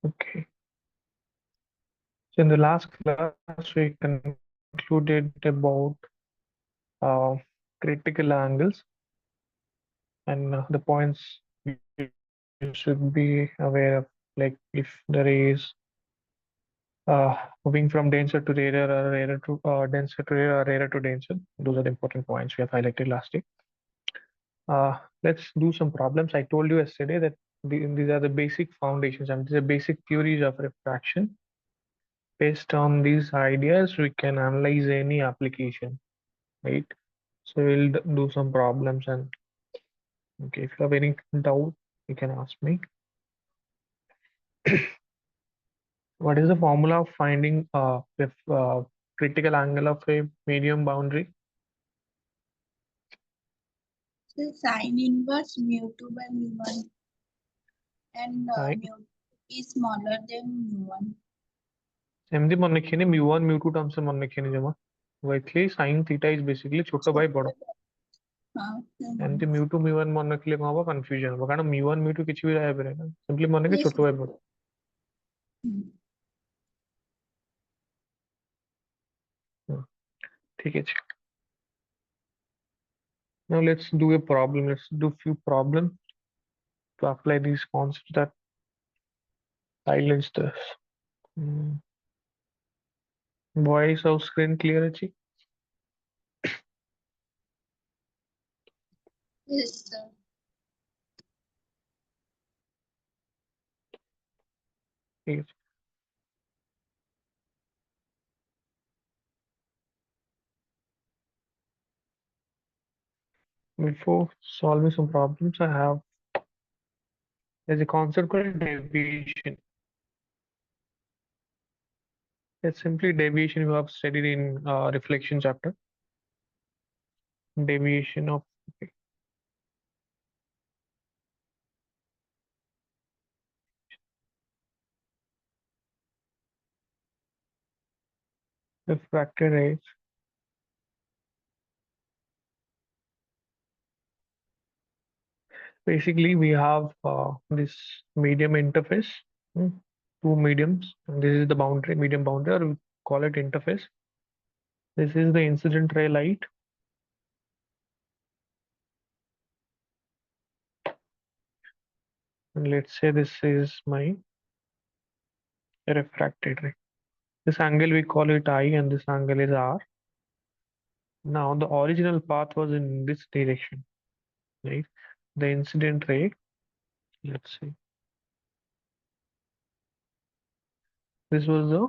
Okay. So in the last class, we concluded about uh, critical angles and the points you should be aware of, like if the ray is moving from denser to rarer or rarer to denser to rarer or rarer to denser. Those are the important points we have highlighted last week. Let's do some problems. I told you yesterday that these are the basic foundations and these are basic theories of refraction. Based on these ideas, we can analyze any application, right? So we'll do some problems and okay, if you have any doubt, you can ask me. What is the formula of finding if critical angle of a medium boundary? So sine inverse mu2 by mu1 and Right. mu is smaller than mu1. एमती मन रखिए mu1 mu2 terms से मन रखिए जमा वैसे sin theta is basically छोटा bye बड़ हाँ, एमती mu2 mu1 मन रखिले कौन हबो कंफ्यूजन हबो कारण mu1 mu2 किछि भी रहे पारे ना सिंपली मन के yes. छोटा बाय बड़ ठीक है now let's do a problem, let's do few problems to apply these concepts that silence this. Voice of screen clear अछि? Yes, sir. ठीक है before solving some problems I have there's a concept called deviation. It's simply deviation you have studied in reflection chapter. Deviation of refracted rays. Basically, we have this medium interface, two mediums. And this is the boundary, medium boundary, or we call it interface. This is the incident ray light. And let's say this is my refracted ray. This angle we call it I, and this angle is R. Now the original path was in this direction, right? The incident ray, let's see, this was the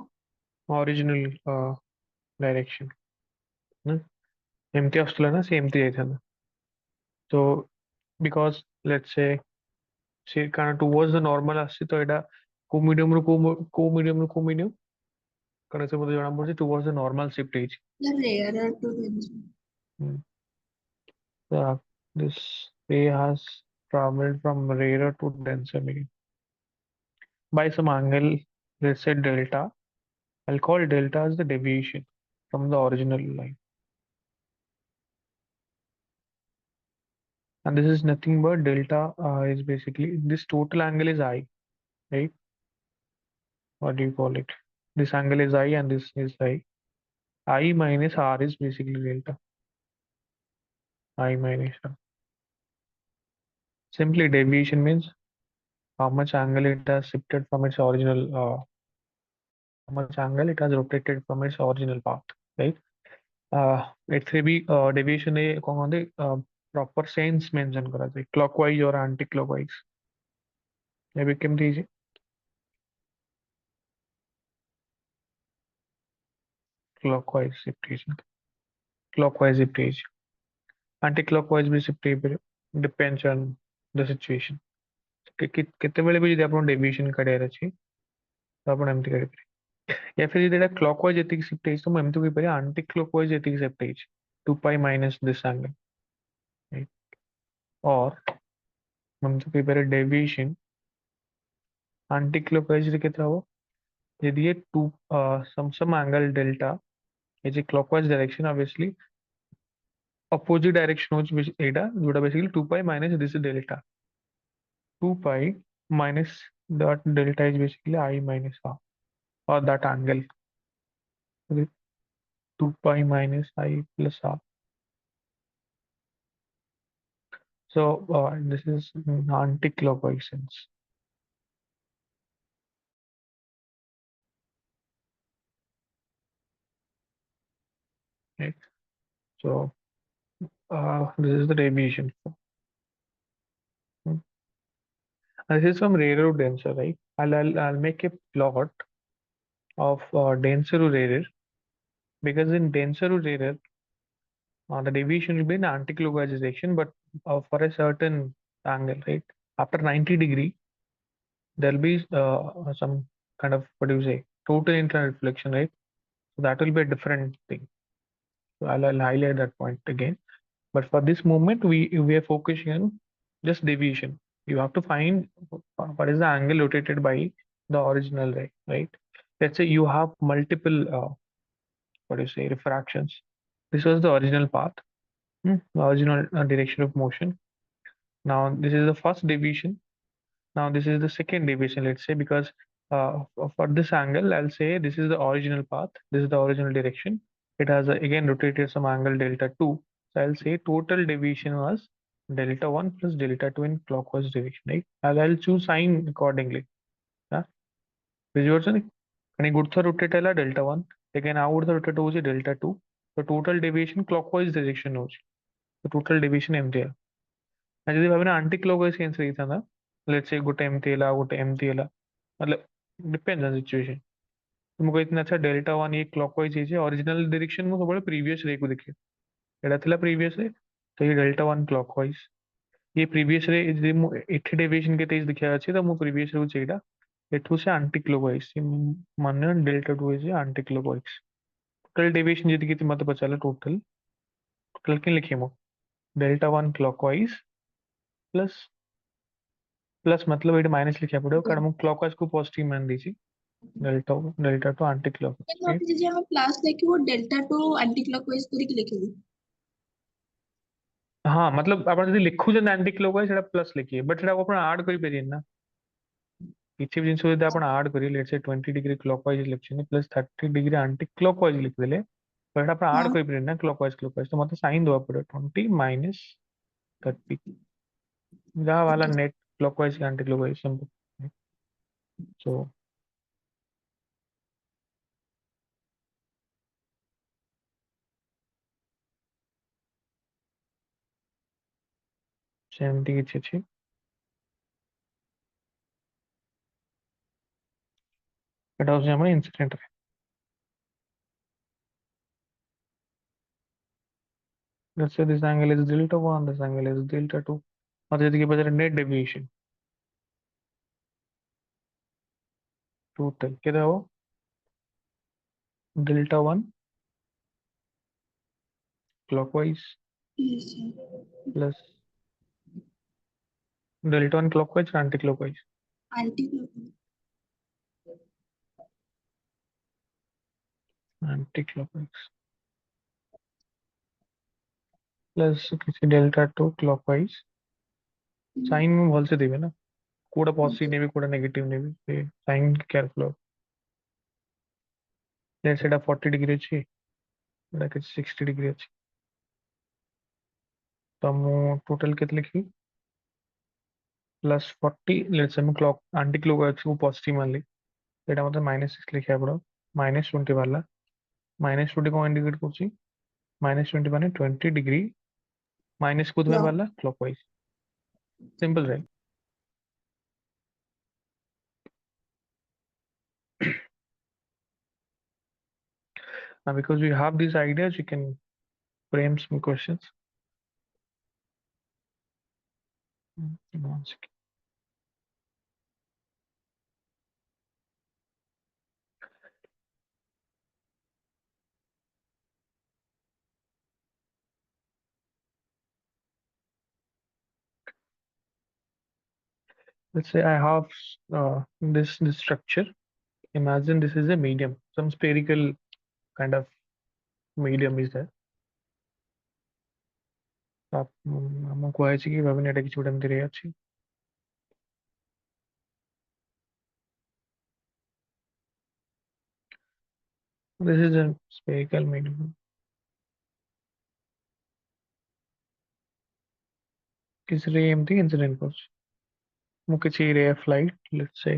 original direction. एमती आसला ना से एमती जाइथाना तो because let's say से kind towards the normal आसी तो एटा को medium रो को medium कारण से मुझे जाना पड़े towards the normal shift age. The rarer to denser. So this ray has traveled from rarer to denser medium by some angle, let's say delta. I'll call delta as the deviation from the original line. And this is nothing but delta is basically this total angle is I, right? What do you call it? This angle is I and this is I. I minus R is basically delta. I minus R. Simply deviation means how much angle it has shifted from its original, how much angle it has rotated from its original path, right? It may be deviation a proper sense mention करा जाए clockwise or anti-clockwise. ये भी किम दीजिए clockwise shiftation, clockwise shiftation, anti-clockwise भी shift depends on the situation. କେତେବେଳେ ବି ଯଦି ଆପଣ deviation କାଢିବାର ଅଛି ତ ଆପଣ ଏମିତି କାଢିପାରିବେ या फिर ଯଦି ଏଟା କ୍ଲକୱାଇଜ ଯେତିକି ଶିଫ୍ଟ ହେଇଛି ତ ମୁଁ ଏମିତି କହିପାରିବି ଆଣ୍ଟି କ୍ଲକୱାଇଜ ଯେତିକି ଶିଫ୍ଟ ହେଇଛି 2π minus this angle, right? or ମୁଁ ଏମିତି କହିପାରିବି ଡେଭିଏସନ ଆଣ୍ଟି କ୍ଲକୱାଇଜ ରେ କେତେ ହବ यदि ये to some angle delta is a clockwise direction obviously opposite direction होची एटा जोटा basically 2π minus this delta 2π minus that delta is basically I minus r, or that angle, okay, 2 pi minus I plus r. So this is anti-clockwise sense. Right? So this is the deviation. Hmm. This is from rarer to denser, right? I'll make a plot of denser to rarer, because in denser to rarer, the deviation will be in anti-clockwise direction, but for a certain angle, right? After 90 degree, there'll be some kind of, what do you say, total internal reflection, right? So that will be a different thing. So I'll highlight that point again. But for this moment, we are focusing on just deviation. You have to find what is the angle rotated by the original ray, right? Let's say you have multiple, what do you say, refractions. This was the original path, the original direction of motion. Now this is the first deviation. Now this is the second deviation, let's say, because for this angle, I'll say this is the original path. This is the original direction. It has again rotated some angle delta 2. So I'll say total deviation was delta 1 plus delta 2 in clockwise direction, right? I'll choose sign accordingly. Yeah. ବୁଝିପାରୁଛନ୍ତି? କାହିଁକି ଗୋଟେ ଥର rotate ହେଲା delta 1, again ଆଉ ଗୋଟେ ଥର rotate ହେଉଛି delta 2. So total deviation clockwise direction ହେଉଛି. So total deviation ଏମିତି ହେଲା. ଆଉ ଯଦି ଭାବିନା anti clockwise cancel ହେଇଥାନ୍ତା, let's say ଗୋଟେ ଏମିତି ହେଲା ଆଉ ଗୋଟେ ଏମିତି ହେଲା, मतलब depends on situation. तुमको इतना अच्छा डेल्टा 1 ये क्लॉकवाइज ହେଇଛି, original direction ମୁଁ ସବୁବେଳେ previous ray କୁ ଦେଖେ, ଏଇଟା ଥିଲା previous ray, ତ ये डेल्टा 1 क्लॉकवाइज, ये previous ray ଯଦି ମୁଁ ଏଠି deviation କେତେ ହେଇଛି ଦେଖିବାର ଅଛି, ତ ମୁଁ previous ray ହେଉଛି ଏଇଟା, ଏଠୁ ସେ anti clockwise, ମାନେ डेल्टा 2 ହେଇଛି anti clockwise. total deviation ଯଦି କିଛି ମତେ ପଚାରିଲା total କେମିତି ଲେଖିବି ମୁଁ, डेल्टा 1 क्लॉकवाइज प्लस प्लस मतलब ଏଇଠି ମାଇନସ୍ ଲେଖିବାକୁ ପଡ଼ିବ, କାରଣ ମୁଁ କ୍ଲକୱାଇଜ କୁ ପଜିଟିଭ ମାନ ଦେଇଛି, डेल्टा टू आंटी କିନ୍ତୁ क्लॉकवाइज। ଯଦି ଆମେ plus ଲେଖିବୁ delta two anti clockwise କରିକି ଲେଖିବୁ। हाँ मतलब ଆପଣ ଯଦି ଲେଖୁଛନ୍ତି ଆଣ୍ଟି କ୍ଲକୱାଇଜ ସେଟା ପ୍ଲସ୍ ଲେଖିବେ, ବଟ୍ ସେଟାକୁ ଆପଣ ଆଡ୍ କରିପାରିବେନି ନା, କିଛି ବି ଜିନିଷ ଯଦି ଆପଣ ଆଡ୍ କରିବେ, ଲେଟ୍ସ ସେ 20 डिग्री क्लॉकवाइज ଲେଖିଛନ୍ତି ପ୍ଲସ୍ 30 डिग्री ଆଣ୍ଟି କ୍ଲକୱାଇଜ ଲେଖିଦେଲେ, ତ ସେଟା ଆପଣ ଆଡ୍ ହଁ କରିପାରିବେନି ନା କ୍ଲକୱାଇଜ କ୍ଲକୱାଇଜ, ତ ମତେ ସାଇନ୍ ଦେବାକୁ ପଡ଼ିବ 20 ମାଇନସ୍ 30, ଯାହା ବାହାରିଲା ନେଟ୍ କ୍ଲକୱାଇଜ କି ଆଣ୍ଟି କ୍ଲକୱାଇଜ ସିମ୍ପଲ୍। ସୋ ସେମିତି କିଛି ଅଛି, ଏଟା ହେଉଛି ଆମର ଇନସିଡେଣ୍ଟ ରେ। Let's say this angle is delta 1, this angle is delta 2, मते यदि पचारे नेट डेविएशन टोटल केते हो, delta 1 clockwise plus delta 1 clockwise anticlockwise, anti anticlockwise plus किसी डेल्टा 2 क्लॉकवाइज, साइन में भल से देबे ना, कोडा पॉजिटिव नेबे कोडा नेगेटिव नेबे, से साइन केयरफुल हो। लेट्स सेटा 40 डिग्री अछि, एटा के 60 डिग्री अछि, तो मु टोटल केते लिखी प्लस 40, लेट्स से मु क्लॉक एंटी क्लॉकवाइज को पॉजिटिव मान ली, एटा मतलब -6 लिखिया पड़ो, -20 वाला, -20 को इंडिकेट करछि, -20 माने 20 डिग्री माइनस को उधर वाला clockwise, simple right. Now because we have these ideas, you can frame some questions. One second. Let's say I have this structure. Imagine this is a medium, some spherical kind of medium is there. ଆମକୁ କୁହାଯାଇଛି କି ଭାବିନି ଏଟା କିଛି ଗୋଟେ ଏମିତି ରେ ଅଛି, This is a spherical medium. किसी एमती इंसिडेंट कर ମୁଁ କିଛି ray of light, let's say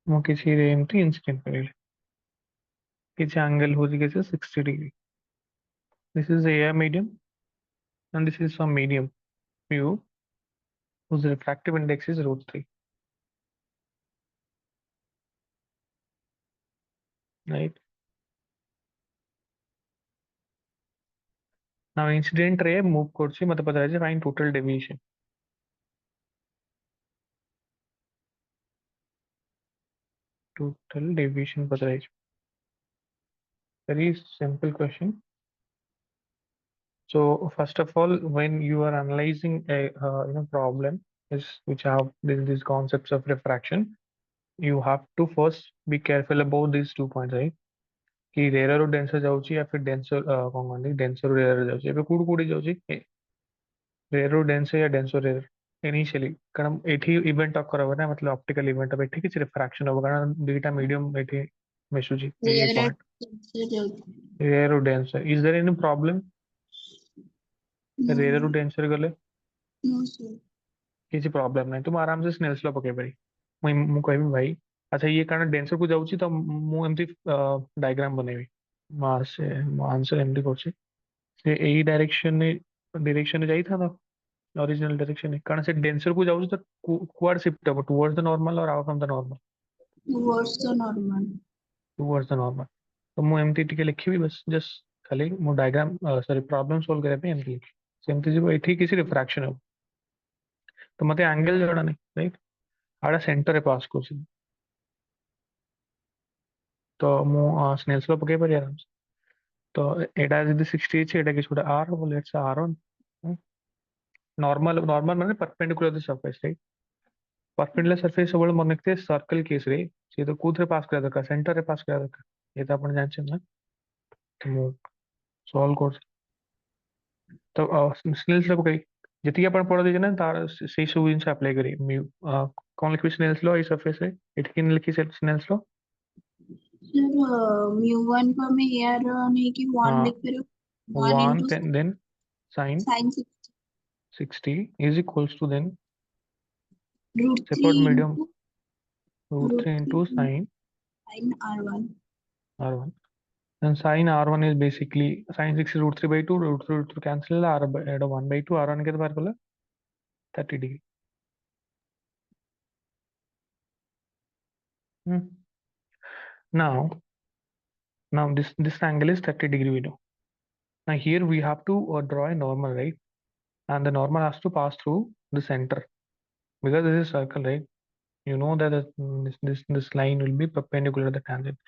ମୁଁ କିଛି ray ଏମତି incident କରିଲି କିଛି angle ହଉଛି କିଛି 60 degree. This is a medium and this is some medium mu whose refractive index is √3, right? Now incident ray move କରୁଛି ମତେ ପଚାରାଯାଇଛି find total deviation. Total deviation पचाराଯାଇଛି. Very simple question. So first of all, when you are analyzing a problem is which have these concepts of refraction, you have to first be careful about these 2 points, right? कि rare ରୁ ଡେନ୍ସର ଯାଉଛି या फिर ଡେନ୍ସର କଣ କହନ୍ତି ଡେନ୍ସର ରୁ ରେयर ଯାଉଛି ଏବେ କୋଉଠି ଯାଉଛି रेयर ରୁ ଡେନ୍ସ या ଡେନ୍ସ ରୁ रेयर इनिशियली कारण एठी इवेंट अकर हो ना मतलब ऑप्टिकल इवेंट अब एठी किसी रिफ्रैक्शन हो कारण दुईटा मीडियम एठी मिसुची ये Rare पॉइंट denser ଯାଉଛି। रेयर ରୁ dense is there any problem No, rare ରୁ ଡେନ୍ସର गले no, sir. କିଛି ପ୍ରୋବ୍ଲେମ ନାହିଁ ତୁମ ଆରାମ ସେ ସ୍ନେଲ୍ସ ଲ ପକେଇ ପାରି ମୁଁ କହିବି ଭାଇ ଆଚ୍ଛା ये कारण ଡେନ୍ସର କୁ ଯାଉଛି ତ ମୁଁ ଏମିତି ଡାଇଗ୍ରାମ ବନେଇବି ମୋ ଆନ୍ସର ଏମିତି କରୁଛି ସେ ଏଇ ଡାଇରେକ୍ସନରେ ଯାଇଥାନ୍ତା ओरिजिनल डायरेक्शन है कारण से डेंसर को जाऊँ तो कुआड शिफ्ट हो टुवर्ड्स द नॉर्मल और out from the normal Towards the normal. Towards the normal तो ମୁଁ ଏମିତି ଟିକେ ଲେଖିବି ବସ୍ ଜଷ୍ଟ ଖାଲି ମୋ ଡାଇଗ୍ରାମ ସରି ପ୍ରୋବ୍ଲେମ ସଲ୍ଭ କରିବା ପାଇଁ ଏମିତି ଲେଖି ସେମିତି ଯିବ ଏଠି କିଛି ରିଫ୍ରାକ୍ସନ ହେବ ତ ମତେ ଆଙ୍ଗେଲ ଜଣା ନାହିଁ ରାଇଟ୍ ଆଡା ସେଣ୍ଟରରେ ପାସ୍ କରୁଛି ତ ମୁଁ ସ୍ନେଲ୍ସ ଲ ପକେଇ ପାରିବି ଆରାମସେ ତ ଏଇଟା ଯଦି 60 ଅଛି ଏଇଟା କିଛି ଗୋଟେ r ହବ ଲେଟ୍ସ r1 नॉर्मल नॉर्मल माने perpendicular the surface right perpendicular surface सबବେଳେ ମନେ ରଖିଥିବେ सर्कल केस रे ସେ ତ କୋଉଥିରେ ପାସ୍ କରିବା ଦରକାର ସେଣ୍ଟରରେ ପାସ୍ କରିବା ଦରକାର ଏ ତ ଆପଣ ଜାଣିଛନ୍ତି ନା ତ ମୁଁ ସଲ୍ଭ କରୁଛି ତ ସ୍ନେଲ୍ସ ଲ ପକେଇ ଯେତିକି ଆପଣ ପଢି ଦେଇଛନ୍ତି ନା ତାର ସେଇ ସବୁ ଜିନିଷ ଆପ୍ଲାଏ କରିବେ କଣ ଲେଖିବି ସ୍ନେଲ୍ସ ଲ ଏଇ ସରଫେସ ରେ ଏଠି କେମିତି ଲେଖି ସ୍ନେଲ୍ସ ଲ Sir, mu1 को हमें air नहीं कि 1 लिख फिर 1 1 into then sin sin 60 60 is equals to then root 3 separate medium into root √3 into 3 sin sin R1. r1 and sin r1 is basically sin 60 √3 by 2 √3 cancel r by 1 by 2 r1 के बाहर बोला 30 degree. Hmm. Now, this angle is 30 degree we know. Now here we have to draw a normal, right? And the normal has to pass through the center because this is circle, right? You know that this line will be perpendicular to the tangent.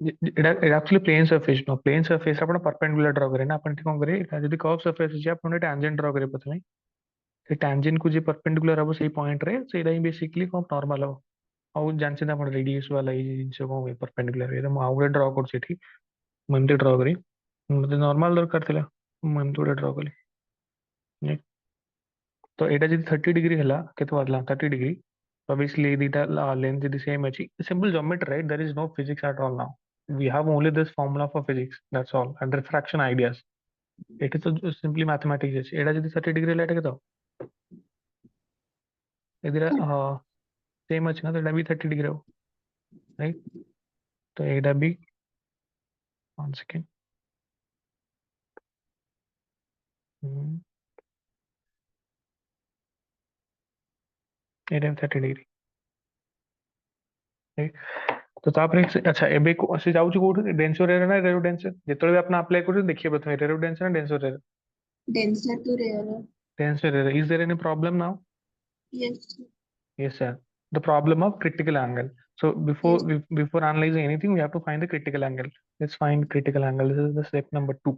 It actually plane surface no plane surface ଆପଣ perpendicular draw करें ना अपन कौन करें ଯଦି curve surface ଅଛି ଆପଣ tangent draw करें प्रथमे ସେ tangent को जे perpendicular हबो सेही पॉइंट रे ସେଇଟା ହିଁ basically କଣ normal ହବ ଆଉ ଜାଣିଛନ୍ତି ଆପଣ ରେଡିୟସ୍ ବାଲା ଏଇ ଜିନିଷ କଣ ହୁଏ perpendicular ହୁଏ ତ ମୁଁ ଆଉ ଗୋଟେ ଡ୍ର କରୁଛି ଏଠି ମୁଁ ଏମିତି ଡ୍ର କରି ମୋତେ ନର୍ମାଲ ଦରକାର ଥିଲା ମୁଁ ଏମିତି ଗୋଟେ ଡ୍ର କଲି right? ତ ଏଇଟା ଯଦି 30 ଡିଗ୍ରୀ ହେଲା କେତେ ବାହାରିଲା 30 ଡିଗ୍ରୀ obviously ଦିଟା ଲେନ୍ଥ ଯଦି ସେମ୍ ଅଛି simple geometry right there is no physics at all now we have only this formula for physics that's all and refraction ideas ଏଠି ତ simply mathematics ଅଛି ଏଇଟା ଯଦି 30 ଡିଗ୍ରୀ ହେଲା ଏଇଟା କେତେ ହବ ଏ ଦିଟା ସେମ୍ ଅଛି ନା ତ ଏଇଟା ବି 30 ଡିଗ୍ରୀ ହବ right ତ ଏଇଟା ବି one second ଏଇଟା ବି 30 ଡିଗ୍ରୀ right? तो तापर अच्छा एबे से जाउची कोठी डेंसर एरिया ना रेरो डेंसर जेतले भी आपण अप्लाई करू देखिए प्रथम रेरो डेंसर ना denser area Denser to rare. Denser area is there any problem now Yes, yes sir the problem of critical angle so yes. before analyzing anything we have to find the critical angle let's find critical angle this is the step number 2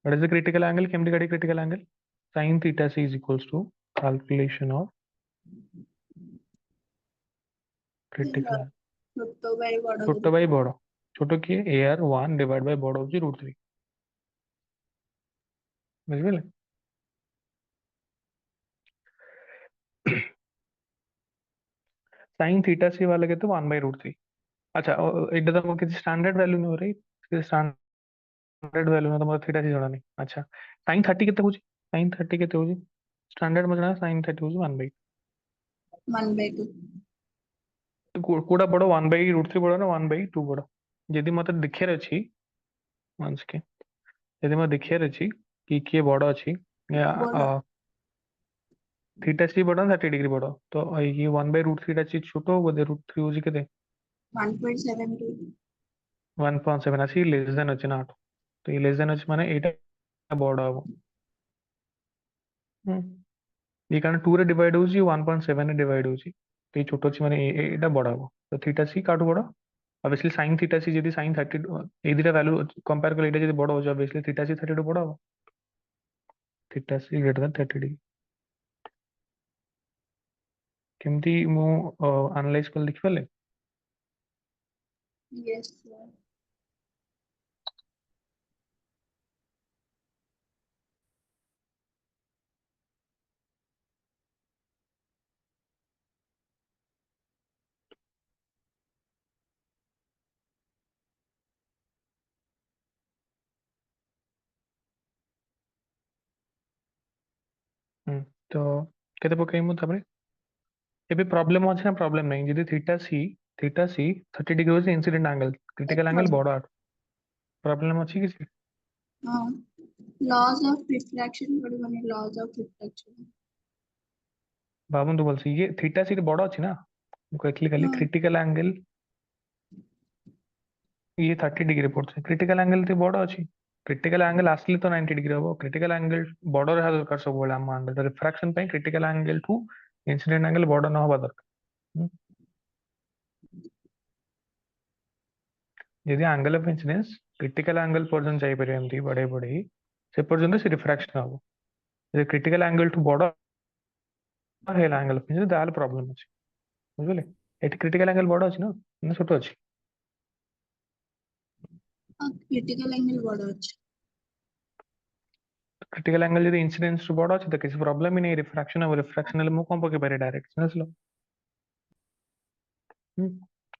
what is the critical angle केमती काढी critical angle sin theta c is equals to calculation of critical angle ଛୋଟ ଭାଇ ବଡ छोट କରି by बड़ छोट किए ar1 डिवाइड बाय बड़ होची √3 बुझिले sin थीटा सी वाले केते 1/√3। अच्छा ଏଇଟା ତ ମୋର କିଛି ଷ୍ଟାଣ୍ଡାର୍ଡ ଭ୍ୟାଲୁ ନୁହେଁ ରେ, କିଛି ଷ୍ଟାଣ୍ଡାର୍ଡ ଭ୍ୟାଲୁ ନୁହେଁ, ତମର थीटा सी ଜଣା ନାହିଁ। ଆଚ୍ଛା sin 30 କେତେ ହଉଛି? sin 30 କେତେ ହଉଛି? ଷ୍ଟାଣ୍ଡାର୍ଡ ମୁଁ ଜଣା sin 30 ହଉଛି 1/2। 1/2। କୋଉଟା ବଡ, 1/√3 ବଡ ନା 1/2 ବଡ? ଯଦି ମତେ ଦେଖିବାର ଅଛି, one second, ଯଦି ମତେ ଦେଖିବାର ଅଛି କି କିଏ ବଡ ଅଛି, ବଡ थीटा सी बड़ा 30 डिग्री बड़ा, तो ये 1/√3 ଟା ଛୋଟ ବୋଧେ, √3 ହଉଛି କେତେ? 1.72। 1.7 ଆସି ଲେସ୍ ଦେନ୍ ଅଛି ନା 8, ତ ये लेस देन ଅଛି ମାନେ ଏଇଟା ବଡ ହବ। ହୁଁ ये कारण 2 ରେ डिवाइड ହଉଛି, 1.7 ରେ डिवाइड ହଉଛି, ତ ये ଛୋଟ ଅଛି ମାନେ ଏଇଟା ବଡ ହବ। ତ थीटा सी କାଠୁ ବଡ, obviously sin थीटा सी ଯଦି sin 30 ଏଇ ଦିଟା ଭ୍ୟାଲୁ କମ୍ପେୟାର କଲେ ଏଇଟା ଯଦି ବଡ ହଉଛି, obviously थीटा सी 30 ଠୁ ବଡ ହବ। थीटा सी ग्रेटर देन 30 डिग्री। କେମିତି ମୁଁ ଆନାଲାଇଜ କଲି ଦେଖିପାରିଲେ? Yes sir. ହୁଁ ତ କେତେ ପକେଇବି ମୁଁ ତାପରେ? ଏବେ ପ୍ରୋବ୍ଲେम ଅଛି ନା ପ୍ରୋବ୍ଲେम ନାହିଁ? ଯଦି थीटा सी 30 डिग्री ହଉଛି इन्सिडेंट एंगल, क्रिटिकल एंगल हाँ। बड़ 8, प्रोब्लेम ଅଛି କିଛି? हाँ, लॉज ऑफ रिफ्रैक्शन पड़बनी, लॉज ऑफ रिफ्रैक्शन। ଭାବନ୍ତୁ ଭଲସେ, ଇଏ थीटा सी ବଡ ଅଛି ନା, ମୁଁ କହିଥିଲି ଖାଲି हाँ। କ୍ରିଟିକାଲ ଆଙ୍ଗେଲ ଇଏ 30 डिग्री ପଡୁଛି, କ୍ରିଟିକାଲ ଆଙ୍ଗେଲ ତ ବଡ ଅଛି। କ୍ରିଟିକାଲ ଆଙ୍ଗେଲ ଆସିଲେ ତ 90 डिग्री ହବ, କ୍ରିଟିକାଲ ଆଙ୍ଗେଲ ବଡ ରହିବା ଦରକାର ସବୁବେଳେ ଆମ ଆଙ୍ଗେଲ ରିଫ୍ରାକ୍ସନ ପାଇଁ। କ୍ରିଟିକାଲ ଆଙ୍ଗେଲ ଠୁ ଇନ୍ସିଡେଣ୍ଟ ଆଙ୍ଗେଲ ବଡ ନ ହବା ଦରକାର। ହୁଁ। ଯଦି angle of incidence critical angle ପର୍ଯ୍ୟନ୍ତ ଯାଇପାରିବ ଏମିତି ବଢେଇ ବଢେଇ, ସେ ପର୍ଯ୍ୟନ୍ତ ସେ ରିଫ୍ରାକ୍ସନ ହବ। ଯଦି କ୍ରିଟିକାଲ ଆଙ୍ଗେଲ ଠୁ ବଡ ହେଇଗଲା ଆଙ୍ଗେଲ ଅଫ ଇନ୍ସିଡେନ୍ସ, ତାହେଲେ ପ୍ରୋବ୍ଲେମ ଅଛି। ବୁଝିଲେ? ଏଠି କ୍ରିଟିକାଲ ଆଙ୍ଗେଲ ବଡ ଅଛି ନା ଛୋଟ ଅଛି? क्रिटिकल एंगल बड़ा अच्छा। क्रिटिकल एंगल ଯଦି ଇନ୍ସିଡେନ୍ସ ରୁ ବଡ ଅଛି ତ କିଛି ପ୍ରୋବ୍ଲେମ ହିଁ ନାହିଁ, ରିଫ୍ରାକ୍ସନ ହବ। ରିଫ୍ରାକ୍ସନ ହେଲେ ମୁଁ କଣ ପକେଇ ପାରିବି? ଡାଇରେକ୍ଟ ସ୍ନେଲସ୍ ଲ।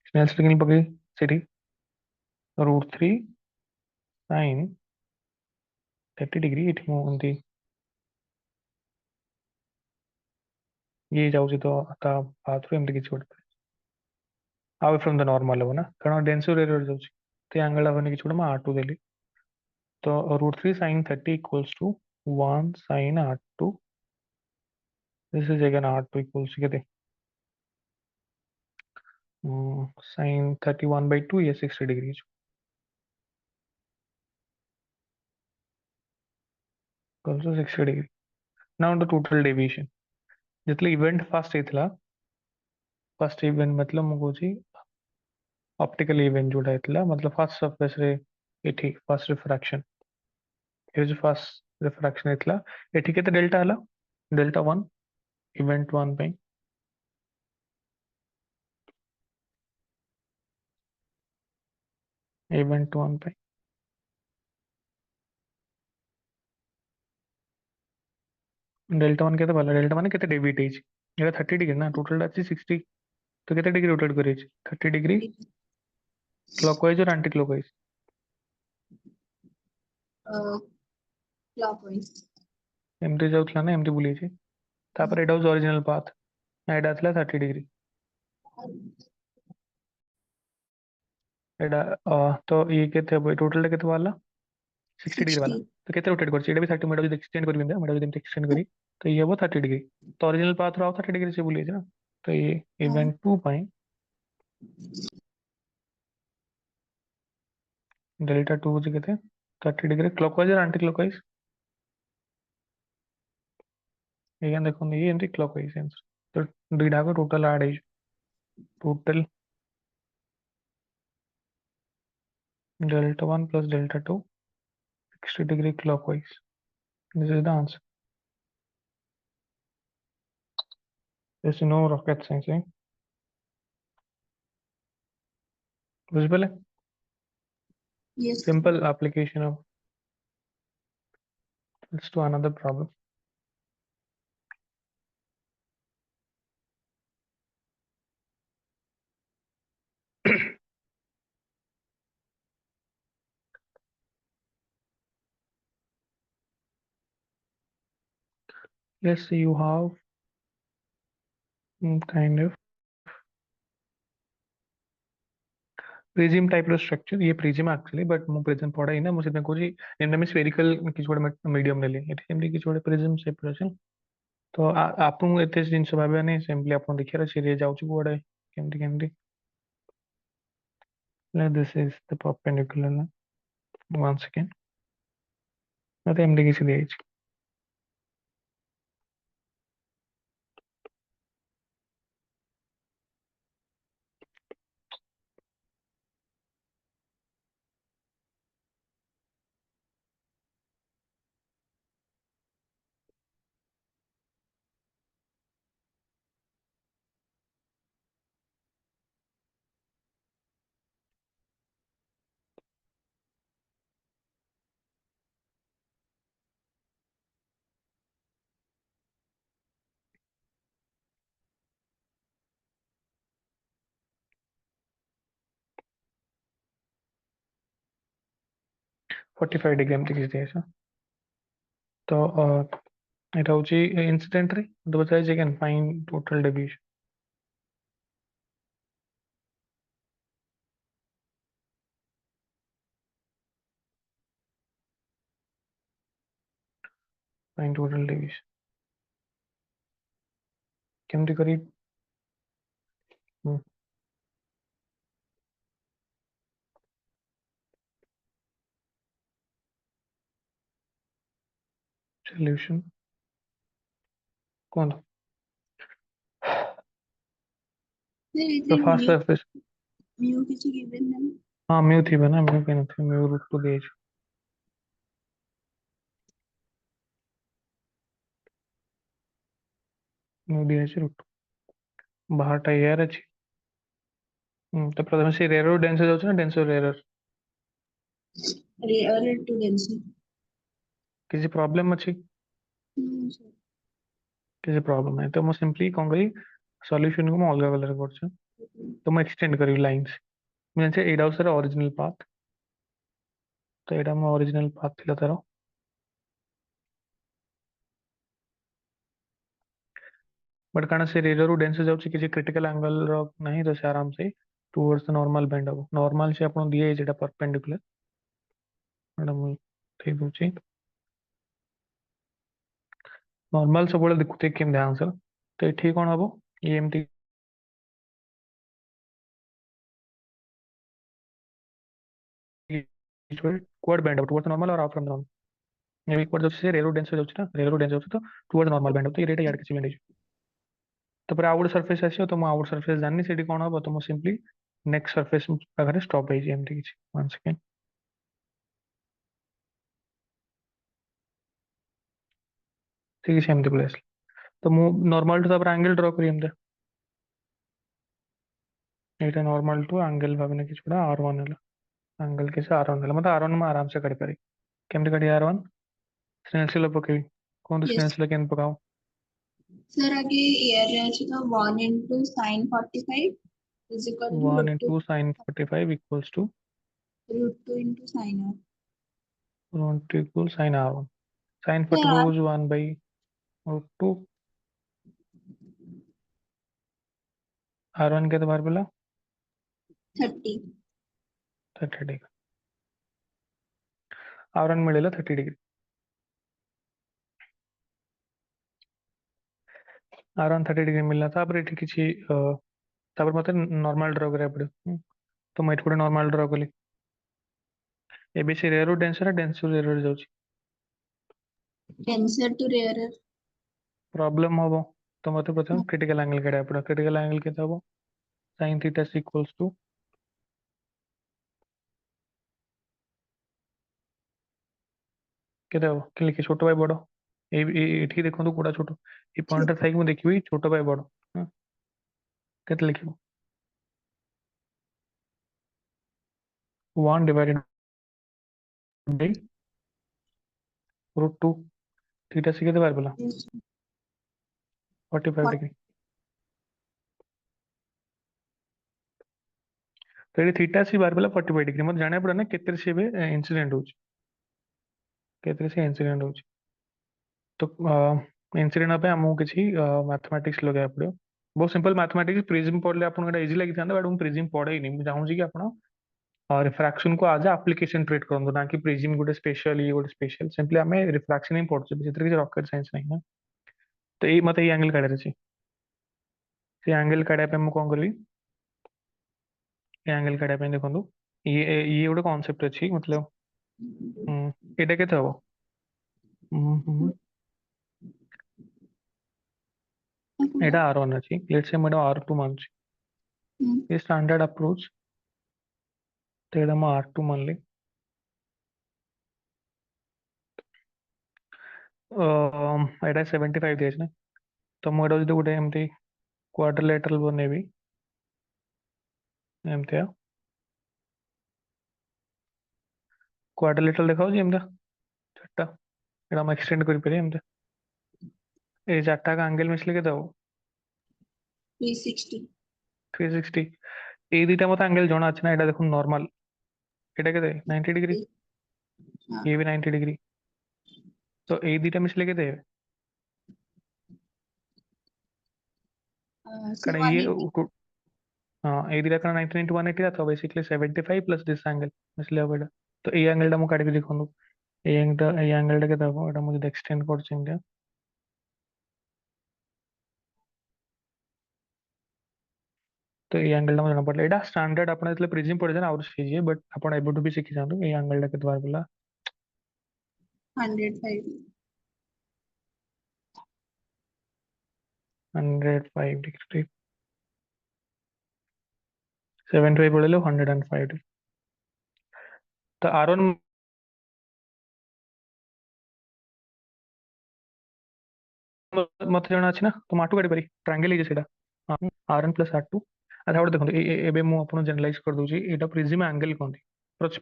ସ୍ନେଲସ୍ ଲ ପକେଇ ସେଠି √3 sin 30 डिग्री, ଏଠି ମୁଁ ଏମିତି ଇଏ ଯାଉଛି ତ ତା ପାଥରୁ ଏମିତି କିଛି ଗୋଟେ ଆଉ ଫ୍ରମ୍ ଦ ନର୍ମାଲ ହବ ନା, କାରଣ ଡେନ୍ସର ଏରିଆ ଯାଉଛି, ତ ଆଙ୍ଗେଲ ହବନି କିଛି ଗୋଟେ, ମୁଁ R2 ଦେଲି। ତ √3 sin 30 equals to 1 sin R2, this is again R2 equals to କେତେ? sin 31/2, ये 60 degree equals to 60 degree. now the total deviation जितले इवेंट फास्ट ହେଇଥିଲା, फर्स्ट इवेंट मतलब ମୁଁ କହୁଛି ऑप्टिकल इवेंट जोड़ा ହେଇଥିଲା, मतलब फास्ट सरफेस रे एठी फास्ट रिफ्रैक्शन, ये जो फास्ट रिफ्रैक्शन ହେଇଥିଲା एठी केते डेल्टा हला? डेल्टा 1 इवेंट 1 पे, इवेंट 1 पे डेल्टा 1 केते भला? डेल्टा माने केते डेविएट ହେଇଛି? एटा 30 डिग्री ना, टोटल टा ଅଛି 60, तो केते डिग्री रोटेट करे? 30 डिग्री क्लॉकवाइज और एंटी क्लॉकवाइज? क्लॉकवाइज। एमटी जाउथला ना, एमटी बुली छै, तापर एटा was original path, Etah आथला 30 degree, एटा तो ये केते हबो? टोटल टा केते वाला? 60 डिग्री वाला, 60। तो केते रोटेट करछि? एटा भी 30 मिनट যদি एक्सटेंड करी बिंदा, मिनट যদি एक्सटेंड करी, तो ये हबो 30 डिग्री। तो ओरिजिनल पाथ रो 30 डिग्री से बुली छै ना, तो ये हाँ। इवेंट 2 पई डेल्टा 2 होछि केते? 30 डिग्री क्लॉकवाइज और एंटी क्लॉकवाइज, ये देखो ये एंटी क्लॉकवाइज आंसर, तो दुईटा को टोटल ऐड है, total delta 1 plus delta 2 60 degree clockwise, this is the answer. There's no rocket science, eh? बुझिपाले? Yes. Simple application of, let's do another problem. Yes, you have kind of prism type रो structure ये prism actually but मु prism पढ़ा ही ना मु से कोची एमटा में स्फेरिकल किछ गोटे मीडियम नेली एठी एमटी किछ गोटे प्रिज्म शेप रो छै तो आपन एते जिंस भाबे नै सिंपली आपन देखिरा सीरीज जाउची कोडे Kempty Kempty this is the perpendicular once again मते एमटी किछ दिए 45 डिग्री एमटी किछ दिए तो এটা হচ্ছে ইনসিডেন্ট রে তো बताइए যে can find total deviation find total deviation केमती करी सॉल्यूशन कौन सर तो इधर फास्ट सरफेस म्यू किसी गिवन है हाँ म्यू थी बना म्यू के नथी म्यू रूट टू देज म्यू दिए छै रूट बाहर टा एयर अछि तो प्रथम से रेरो डेंसर जाउछ ना denser rarer rare to denser किसी प्रॉब्लम अछि नो सर किसी प्रॉब्लम है तो मैं सिंपली कोन करी सॉल्यूशन को मैं अलग कलर करछ तो मैं एक्सटेंड करी लाइंस मैं से एडा सर ओरिजिनल पाथ तो एडा में ओरिजिनल पाथ थिला तार बट कारण से रेजर रू डेंस जाउछि किसी क्रिटिकल एंगल रो नहीं तो से आराम से टुवर्ड्स द नॉर्मल बेंड हो नॉर्मल से आपण दिए जेटा परपेंडिकुलर मैडम ठीक होछि नॉर्मल सब बोले देखुते केम ध्यान से तो ठीक कोन हबो ये एमटी क्वाड बेंड हो टुवर्ड्स नॉर्मल और आउट फ्रॉम नॉर्मल ये एक बार जब से रेरो डेंस जाउछि ना रेरो डेंस जाउछि तो टुवर्ड्स नॉर्मल बेंड हो तो ये रेट याड किसी बेंड तो पर आउट सरफेस आसियो तो मु आउट सरफेस जाननी सेठी कोन हबो तो मु सिंपली नेक्स्ट सरफेस पाखरे स्टॉप है एमटी किछि 1 सेकंड ठीक है एमटी प्लेस तो मु नॉर्मल टू तापर एंगल ड्रॉ करी एमते एटा नॉर्मल टू एंगल भाबने कि छोड़ा R1 है एंगल के से R1 है मतलब R1 में आराम से करि पारी केमते करी R1 स्नेल पकेबी कौन तो यस स्नेल केन पकाओ सर आगे एयर रे अछि तो 1 into sin 45 is equal to 1 root 2 into sin 45 equals to root 2 into sin r 1 to equal sin R1 sin sir 45 r was 1 by root 2 R1 के तो बार बोला 30 30 डिग्री R1 मिलेला 30 degree R1 30 degree मिलला तापर एठी किछि तापर मते नॉर्मल ड्रॉ करे पड़े तो मैं एठी नॉर्मल ड्रॉ कली एबे से रेरो डेंसर डेंसर रेरो जाउछि denser to rarer प्रॉब्लम हबो तो मते प्रथम क्रिटिकल एंगल केडा पड़ा क्रिटिकल एंगल केते हबो sin थीटा इक्वल्स टू केते हबो कि लिखि छोटो बाय बड़ो एठी देखंतु कोडा छोटो ए पॉइंट थाई कि मु देखिबी छोटो बाय बड़ो केते लिखिबो 1 डिवाइडेड बाय रूट 2 थीटा से केते बार बोला 45 डिग्री तो ये थीटा सी बार बोला 45 डिग्री मत जाने पड़ा ना केते से बे इंसिडेंट होछ केते से इंसिडेंट होछ तो एनसीडी ना पे हमको किसी मैथमेटिक्स लगे पड़ो बहुत सिंपल मैथमेटिक्स प्रिज्म पढ़ले आपको एटा इजी लगी था बट मैं प्रिज्म पढ़े नहीं मुझे चाहूँ कि आप रिफ्रैक्शन को आज एप्लिकेशन ट्रीट करूँ ना कि प्रिज्म गोटे स्पेशल ये गोटे स्पेशल सिंपली आम रिफ्रैक्शन ही पढ़ुचे किसी रॉकेट साइंस नहीं ना तो ये मत एंगल काढ़ अच्छे से एंगल काढ़ा मुझे कौन करी एंगल काढ़ा देखो ये गोटे कॉन्सेप्ट अच्छी मतलब एटा के हम एटा R1 अच्छी लेट्स से मैं R2 मानूँ ये स्टैंडर्ड अप्रोच तो ये R2 मान ली एटा 75 दिए ना तो मुझे गोटे एमती क्वाड्रिलेटरल बनैबी एमती क्वाड्रिलेटरल देखा एमती चार्टा एटा एक्सटेंड करें एमती ये चार्टा का एंगल मिसले के 360 360 ये दुटा मत एंगल जना अच्छे ना ये देखो नॉर्मल एटा के 90 डिग्री हाँ ये भी 90 डिग्री तो ये दुटा मिसले के से कारण ये 180 हाँ ये दुटा कारण 90 into 180 था बेसिकली 75 प्लस दिस एंगल मिसले अब एटा तो ये एंगल मुझे काढ़ी देखो ये एंगल के मुझे एक्सटेंड कर तो ये एंगल टा जना पड़े एटा स्टैंडर्ड आप प्रिज्म पढ़े ना आउट सीजिए बट आप एबुटू भी शिखी जातु ये एंगल टा के पड़ा 105 105 डिग्री 75 पड़े 105 डिग्री तो R1 मत जଣା ଅଛି ନା ତ ମୁଁ ଆଠୁ କାଢି ପାରି ଟ୍ରାଙ୍ଗେଲ ହେଇଛି ସେଇଟା ହଁ R1 ପ୍ଲସ୍ R2 ଆଚ୍ଛା ଗୋଟେ ଦେଖନ୍ତୁ ଏବେ ମୁଁ ଆପଣଙ୍କୁ ଜେନେରାଲାଇଜ କରିଦଉଛି ଏଇଟା ପ୍ରିଜିମ ଆଙ୍ଗେଲ କହନ୍ତି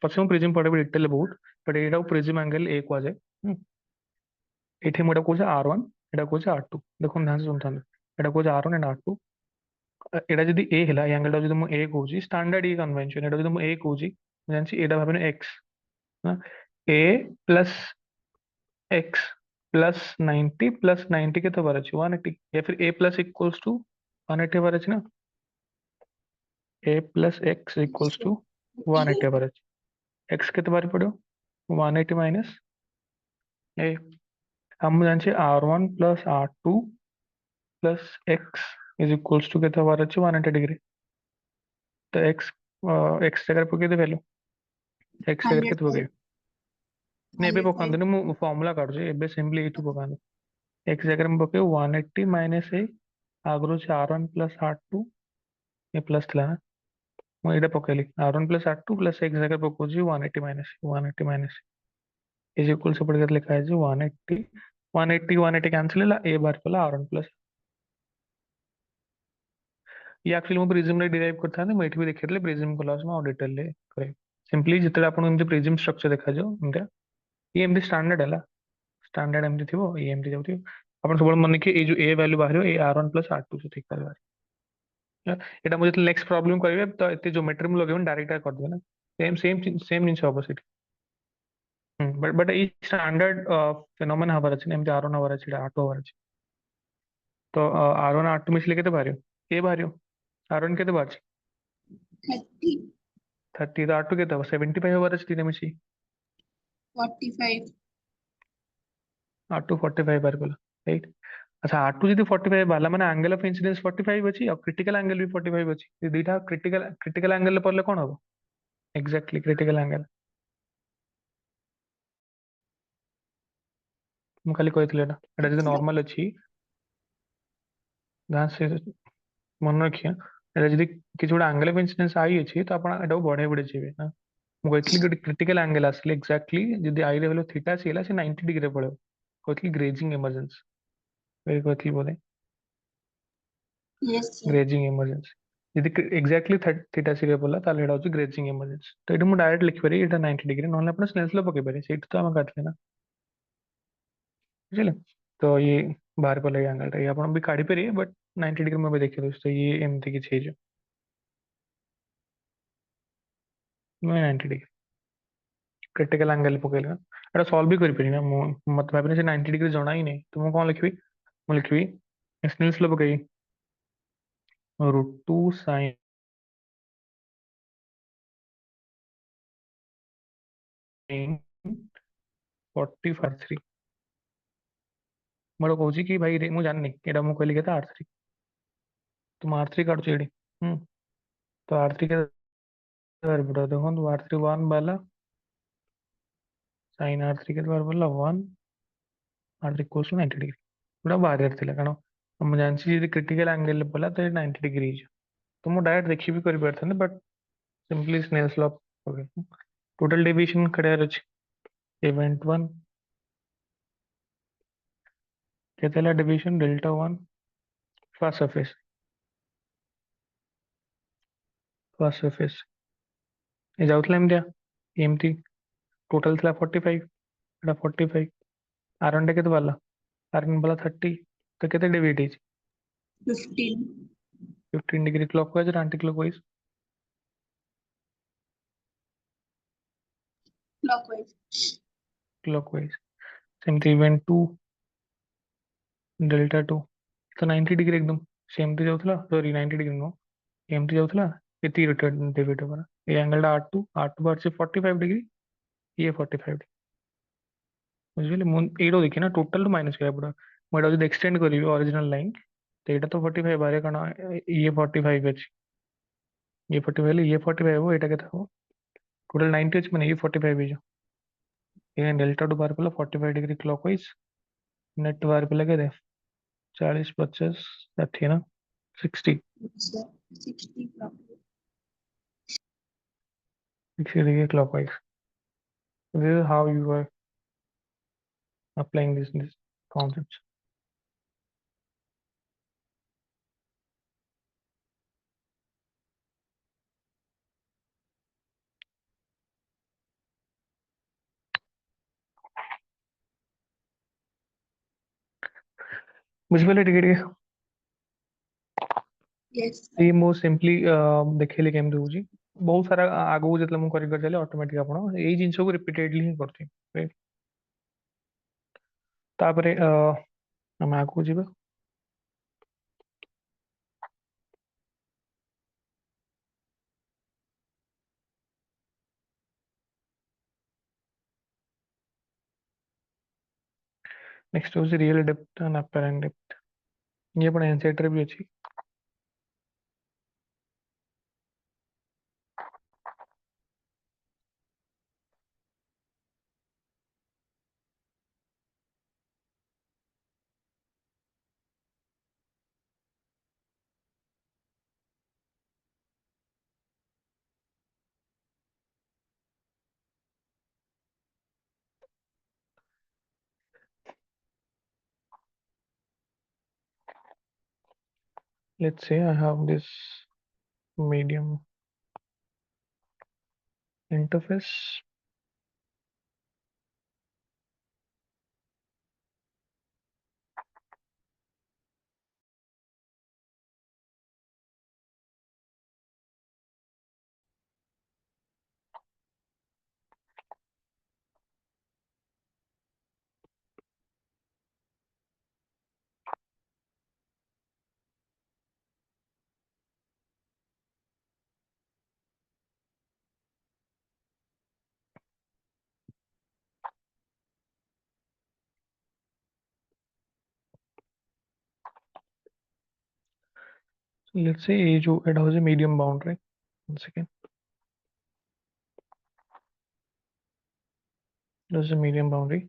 ପଛେ ମୁଁ ପ୍ରିଜିମ ପଢେଇବି ଡିଟେଲ ବହୁତ ବଟ୍ ଏଇଟାକୁ ପ୍ରିଜିମ ଆଙ୍ଗେଲ ଏ କୁହାଯାଏ ଏଠି ମୁଁ ଏଇଟା କହୁଛି R1 ଏଇଟା କହୁଛି R2 ଦେଖନ୍ତୁ ଧ୍ୟାନ ସେ ଶୁଣୁଥାନ୍ତୁ ଏଇଟା କହୁଛି R1 and R2 ଏଇଟା ଯଦି A ହେଲା ଏ ଆଙ୍ଗେଲଟା ଯଦି ମୁଁ A କହୁଛି ଷ୍ଟାଣ୍ଡାର୍ଡ ଇ କନଭେନସନ ଏଇଟା ଯଦି ମୁଁ A କହୁଛି ମୁଁ ଜାଣିଛି ଏଇଟା ଭାବିନି X A plus x plus 90 plus 90 के तो बार अच्छी 180 या फिर ए प्लस इक्वल्स टू 180 बार अच्छी ना ए प्लस एक्स इक्वल्स टू 180 बार अच्छी एक्स के तो बार पड़ो 180 माइनस ए हम जानते R1 plus R2 plus x is equals to के तो बार अच्छी 180 डिग्री तो एक्स एक्स जगह पके दे वैल्यू एक्स जगह के तो पके 105 नहीं एबे 105 पकांदे मु फार्मूला काढ जे एबे सिंपली एटू पकांदे एक्स जगह में पके 180 माइनस ए आगरो R1 प्लस R2 ये प्लस थिला ना ମୁଁ ଏଇଟା ପକେଇଲି R1 plus R2 plus x ଜାଗାରେ ପକଉଛି 180 ମାଇନସ୍ ଇଜ ଇକ୍ୱାଲ୍ ସେପଟେ କେତେ ଲେଖା ହେଇଛି 180 କ୍ୟାନସଲ ହେଲା ଏ ବାହାରି ପଡ଼ିଲା R1 ପ୍ଲସ୍ ये एक्चुअली ମୁଁ ପ୍ରିଜମରେ ଡିରାଇଭ୍ କରିଥାନ୍ତି ମୁଁ ଏଠି ବି ଦେଖେଇଥିଲି ପ୍ରିଜମ କଲା ମୁଁ ଆଉ ଡିଟେଲରେ କରିବି ସିମ୍ପଲି ଯେତେବେଳେ ଆପଣଙ୍କୁ ଏମିତି ପ୍ରିଜମ ଷ୍ଟ୍ରକ୍ଚର ଦେଖାଯିବ ଏମିତିଆ ଇଏ ଏମିତି ଷ୍ଟାଣ୍ଡାର୍ଡ ହେଲା ଷ୍ଟାଣ୍ଡାର୍ଡ ଏମିତି ଥିବ ଇଏ ଏମିତି ଯାଉଥିବ ଆପଣ ସବୁବେଳେ ମନେ ରଖିବେ ଏଇ ଯୋଉ ଏ ଭ୍ୟାଲୁ ବାହାରିବ ଏ R1 ପ୍ଲସ୍ R2 ସହିତ ଇକ୍ୱାଲ୍ ବାହାରିବ এটা ମୁଁ ଯେତେବେଳେ ନେକ୍ସଟ ପ୍ରୋବ୍ଲେମ କରିବେ ତ ଏତେ ଜୋମେଟ୍ରି ମୁଁ ଲଗେଇବିନି ଡାଇରେକ୍ଟ କରିଦେବେ ନା ସେମ୍ ଜିନିଷ ହବ ସେଠି ବଟ୍ ଏଇ ଷ୍ଟାଣ୍ଡାର୍ଡ ଫିନୋମେନା ହବାର ଅଛି ନା ଏମିତି R1 ହବାର ଅଛି R2 ହବାର ଅଛି ତ R1 R2 ମିଶିଲେ କେତେ ବାହାରିବ ଏ ବାହାରିବ R1 କେତେ ବାହାରିଛି 30 30 ତ R2 କେତେ ହବ 75 ହବାର ଅଛି ତିନି ମିଶି 45 R2 45 ବାହାରି ପଡ଼ିଲା ରାଇଟ୍ ଆଚ୍ଛା R2 ଯଦି 45 ବାହାରିଲା ମାନେ ଆଙ୍ଗେଲ ଅଫ ଇନ୍ସିଡେନ୍ସ 45 ଅଛି ଆଉ କ୍ରିଟିକାଲ ଆଙ୍ଗେଲ ବି 45 ଅଛି ଏ ଦୁଇଟା କ୍ରିଟିକାଲ ଆଙ୍ଗେଲରେ ପଡ଼ିଲେ କ'ଣ ହବ ଏକ୍ଜାକ୍ଟଲି କ୍ରିଟିକାଲ ଆଙ୍ଗେଲ ମୁଁ ଖାଲି କହିଥିଲି ଏଟା ଯଦି ନର୍ମାଲ ଅଛି ସେ ମନେ ରଖିବା ଏଟା ଯଦି କିଛି ଗୋଟେ ଆଙ୍ଗେଲ ଅଫ ଇନ୍ସିଡେନ୍ସ ଆଇ ଅଛି ତ ଆପଣ ଏଟାକୁ ବଢେଇ ବଢେଇ ଯିବେ ନା ମୁଁ କହିଥିଲି ଗୋଟେ କ୍ରିଟିକାଲ ଆଙ୍ଗେଲ ଆସିଲେ ଏକ୍ଜାକ୍ଟଲି ଯଦି ଆଇ ର ଭ୍ୟାଲୁ ଥିଟା ସି ହେଲା ସେ 90 ଡିଗ୍ରୀରେ ପଳେଇବ କହିଥିଲି ଗ୍ରେଜିଂ ଏମର୍ଜେନ୍ସି କହିଥିଲି ବୋଧେ yes sir ଗ୍ରେଜିଂ ଏମର୍ଜେନ୍ସି ଯଦି ଏକ୍ଜାକ୍ଟଲି ଥିଟା ସି ରେ ପଡିଲା ତାହେଲେ ଏଟା ହଉଛି ଗ୍ରେଜିଂ ଏମର୍ଜେନ୍ସି ତ ଏଠି ମୁଁ ଡାଇରେକ୍ଟ ଲିଖିପାରିବି ଏଟା 90 ଡିଗ୍ରୀ ନହେଲେ ଆପଣ ସ୍ନେଲସ୍ ଲ ପକେଇ ପାରିବେ ସେଇଠି ତ ଆମେ କାଟିଲେ ନା ବୁଝିଲେ ତ ଇଏ ବାହାର ପଡିଲା ଏଇ ଆଙ୍ଗେଲଟା ଇଏ ଆପଣ ବି କାଢି ପାରିବେ ବଟ୍ 90 डिग्री में भी देखिए दोस्तों ये एमती की चीज है मैं 90 डिग्री क्रिटिकल एंगल पकेल एटा सॉल्व भी करि परिना मत भाबने से 90 डिग्री जणा ही नहीं तो मु कोन लिखबी ମୁଁ ଲେଖିବି ସ୍ନେଲ୍ସ ଲ ପକେଇବି √2 sin 40/3 ମୁଁ କହୁଛି कि भाई ମୁଁ ଜାଣିନି ଏଇଟା ମୁଁ କହିଲି କେତେ R3 तो ମୁଁ R3 କାଟୁଛି ଏଠି तो R3 କେତେ ବାହାରି ପଡ଼ିବ ଦେଖନ୍ତୁ R3 1 ବାଲା sin R3 କେତେ ବାହାରି ପଡ଼ିଲା 1 R3 इक्वल्स टू 90 डिग्री पूरा बाहर ଥିଲା କାରଣ ମୁଁ ଜାଣିଛି ଯଦି କ୍ରିଟିକାଲ ଆଙ୍ଗେଲ ପଡ଼ିଲା ତ 90 डिग्री ହେଇଯିବ तो ମୁଁ डायरेक्ट देखी भी କରିପାରିଥାନ୍ତି but simply Snell's law total deviation कड़ियार अछि इवेंट 1 केते ହେଲା डेविएशन डेल्टा 1 फर्स्ट सरफेस ये जाउथला एमती टोटल थला 45 एटा 45 आरन टे केते वाला आरन वाला 30 तो केते डेविएट ହେଇଛି 15 15 डिग्री क्लॉकवाइज और एंटी क्लॉकवाइज clockwise क्लॉकवाइज सेमती इवेंट 2 डेल्टा 2 तो 90 डिग्री एकदम सेमती जाउथला सॉरी 90 डिग्री नो एमती जाउथला एती रोटेट डेविएट होगा ये एंगल R2 बार से 45 डिग्री ये 45 डिग्री बुझिले ମୁଁ ଏଇଟା ଦେଖି ନା ଟୋଟାଲ ମାଇନସ୍ କରିବାକୁ ପଡ଼ିବ ମୁଁ ଏଇଟା ଯଦି ଏକ୍ସଟେଣ୍ଡ କରିବି ଅରିଜିନାଲ ଲାଇନ୍ तो ଏଇଟା ତ 45 ବାହାରେ କାରଣ ଇଏ 45 ଅଛି ये 45 ହେଲେ ये 45 ହେବ ଏଇଟା କେତେ ହେବ टोटल 90 ଅଛି ମାନେ ये 45 ହେଇଯିବ ये डेल्टा टू बाहर पड़ा 45 डिग्री क्लॉकवाइज नेट बाहर पड़ा केते 40 50 60 ना 60 it's 60 clockwise 60 degree clockwise this is how you are applying this concepts ବୁଝିପାରିଲେ ଟିକେ ଟିକେ yes ये ମୁଁ सिंपली ଦେଖେଇଲି କେମିତି ହଉଛି ବହୁତ ସାରା ଆଗକୁ ଯେତେବେଳେ ମୁଁ କରି କରି ଚାଲେ ଅଟୋମେଟିକ ଆପଣ ଏଇ ଜିନିଷକୁ ରିପିଟେଡଲି ହିଁ କରୁଥିବେ ତାପରେ ଆମେ ଆଗକୁ ଯିବା नेक्स्ट हଉଛି real depth and apparent depth ये ଆପଣ एनसीईआरटी ରେ भी ଅଛି let's say I have this medium interface let's say ये जो एटा हଉଛି medium boundary one second this is a medium boundary